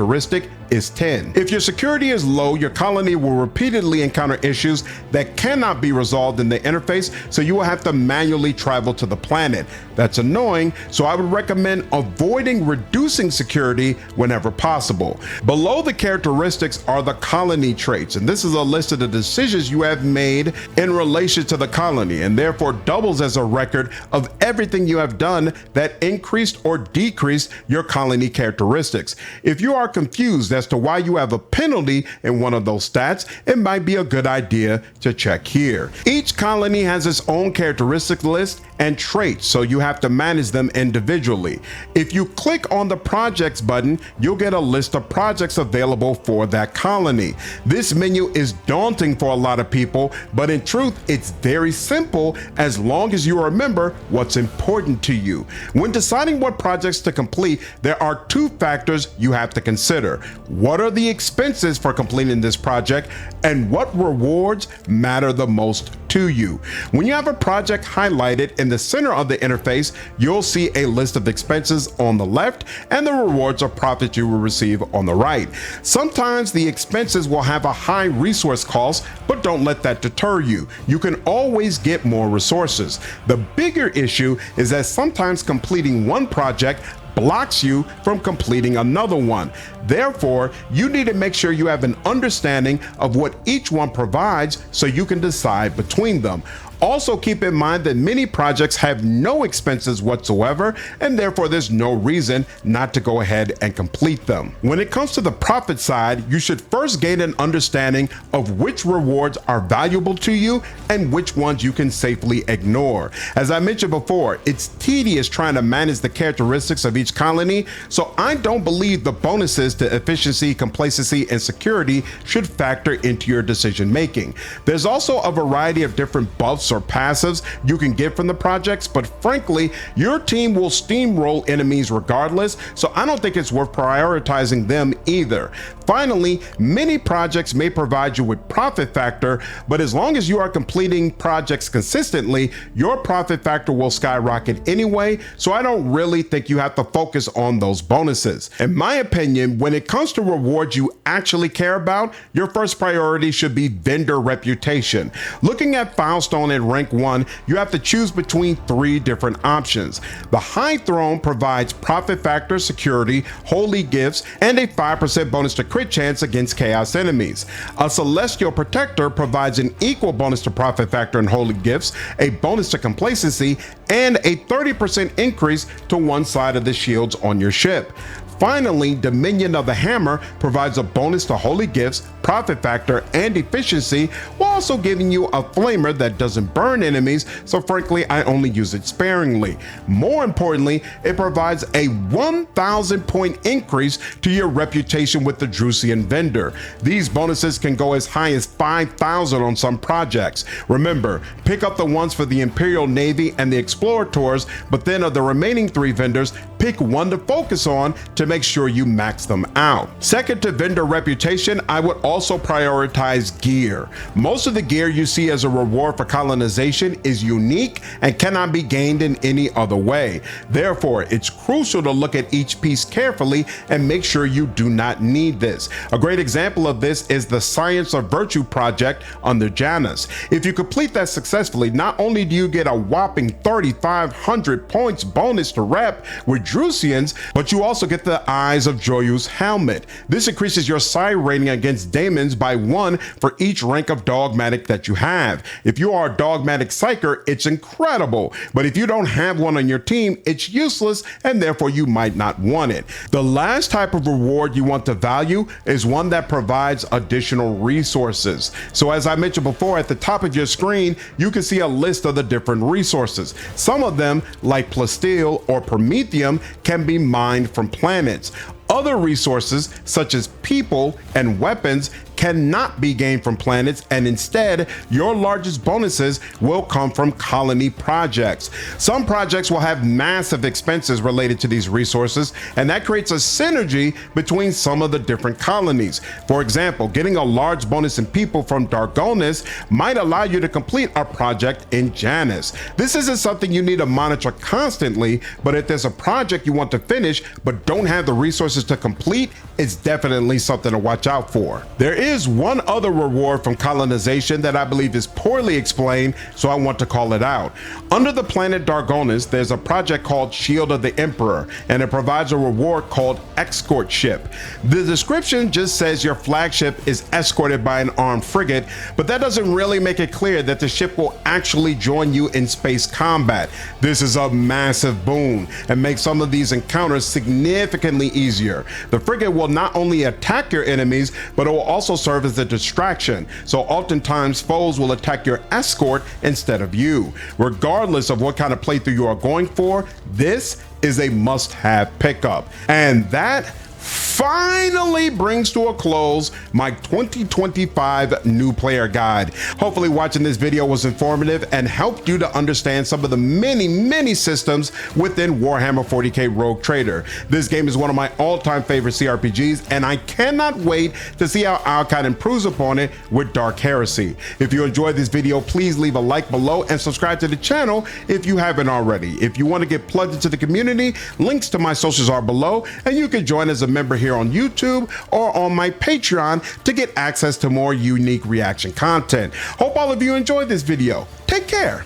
is 10. If your security is low, your colony will repeatedly encounter issues that cannot be resolved in the interface, so you will have to manually travel to the planet. That's annoying, so I would recommend avoiding reducing security whenever possible. Below the characteristics are the colony traits, and this is a list of the decisions you have made in relation to the colony, and therefore doubles as a record of everything you have done that increased or decreased your colony characteristics. If you are confused as to why you have a penalty in one of those stats, it might be a good idea to check here. Each colony has its own characteristic list and traits, so you have to manage them individually. If you click on the projects button, you'll get a list of projects available for that colony. This menu is daunting for a lot of people, but in truth, it's very simple as long as you remember what's important to you. When deciding what projects to complete, there are two factors you have to consider. What are the expenses for completing this project, and what rewards matter the most to you? When you have a project highlighted in the center of the interface, you'll see a list of expenses on the left and the rewards or profits you will receive on the right. Sometimes the expenses will have a high resource cost, but don't let that deter you. You can always get more resources. The bigger issue is that sometimes completing one project blocks you from completing another one. Therefore, you need to make sure you have an understanding of what each one provides so you can decide between them. Also, keep in mind that many projects have no expenses whatsoever, and therefore there's no reason not to go ahead and complete them. When it comes to the profit side, you should first gain an understanding of which rewards are valuable to you and which ones you can safely ignore. As I mentioned before, it's tedious trying to manage the characteristics of each colony, so I don't believe the bonuses to efficiency, complacency, and security should factor into your decision making. There's also a variety of different buffs or passives you can get from the projects, but frankly, your team will steamroll enemies regardless, so I don't think it's worth prioritizing them either. Finally, many projects may provide you with profit factor, but as long as you are completing projects consistently, your profit factor will skyrocket anyway, so I don't really think you have to focus on those bonuses. In my opinion, when it comes to rewards you actually care about, your first priority should be vendor reputation. Looking at Filestone in rank 1, you have to choose between 3 different options. The High Throne provides profit factor, security, holy gifts, and a 5% bonus to crit chance against chaos enemies. A Celestial Protector provides an equal bonus to profit factor and holy gifts, a bonus to complacency, and a 30% increase to one side of the shields on your ship. Finally, Dominion of the Hammer provides a bonus to holy gifts, profit factor, and efficiency, while also giving you a flamer that doesn't burn enemies, so frankly, I only use it sparingly. More importantly, it provides a 1,000 point increase to your reputation with the Drusian vendor. These bonuses can go as high as 5,000 on some projects. Remember, pick up the ones for the Imperial Navy and the Explorer Tours, but then of the remaining 3 vendors, pick one to focus on to make sure you max them out. Second to vendor reputation, I would also prioritize gear. Most of the gear you see as a reward for colonization is unique and cannot be gained in any other way. Therefore, it's crucial to look at each piece carefully and make sure you do not need this. A great example of this is the Science of Virtue project under Janus. If you complete that successfully, not only do you get a whopping 3,500 points bonus to rep with Drusians, but you also get the Eyes of Joyu's helmet. This increases your psi rating against daemons by 1 for each rank of dogmatic that you have. If you are a dogmatic psyker, it's incredible, but if you don't have one on your team, it's useless and therefore you might not want it. The last type of reward you want to value is one that provides additional resources. So as I mentioned before, at the top of your screen, you can see a list of the different resources. Some of them, like plasteel or promethium, can be mined from planets. Other resources, such as people and weapons, cannot be gained from planets, and instead, your largest bonuses will come from colony projects. Some projects will have massive expenses related to these resources, and that creates a synergy between some of the different colonies. For example, getting a large bonus in people from Dargonis might allow you to complete a project in Janus. This isn't something you need to monitor constantly, but if there's a project you want to finish but don't have the resources to complete, it's definitely something to watch out for. There is one other reward from colonization that I believe is poorly explained, so I want to call it out. Under the planet Dargonis, there's a project called Shield of the Emperor, and it provides a reward called Escort Ship. The description just says your flagship is escorted by an armed frigate, but that doesn't really make it clear that the ship will actually join you in space combat. This is a massive boon and makes some of these encounters significantly easier. The frigate will not only attack your enemies, but it will also also serve as a distraction, so oftentimes foes will attack your escort instead of you. Regardless of what kind of playthrough you are going for, this is a must-have pickup. And that finally brings to a close my 2025 new player guide. Hopefully watching this video was informative and helped you to understand some of the many systems within Warhammer 40K Rogue Trader. This game is one of my all-time favorite CRPGs, and I cannot wait to see how Owlcat improves upon it with Dark Heresy. If you enjoyed this video, please leave a like below and subscribe to the channel if you haven't already. If you want to get plugged into the community, links to my socials are below, and you can join as a member here on YouTube or on my Patreon to get access to more unique reaction content. Hope all of you enjoyed this video. Take care.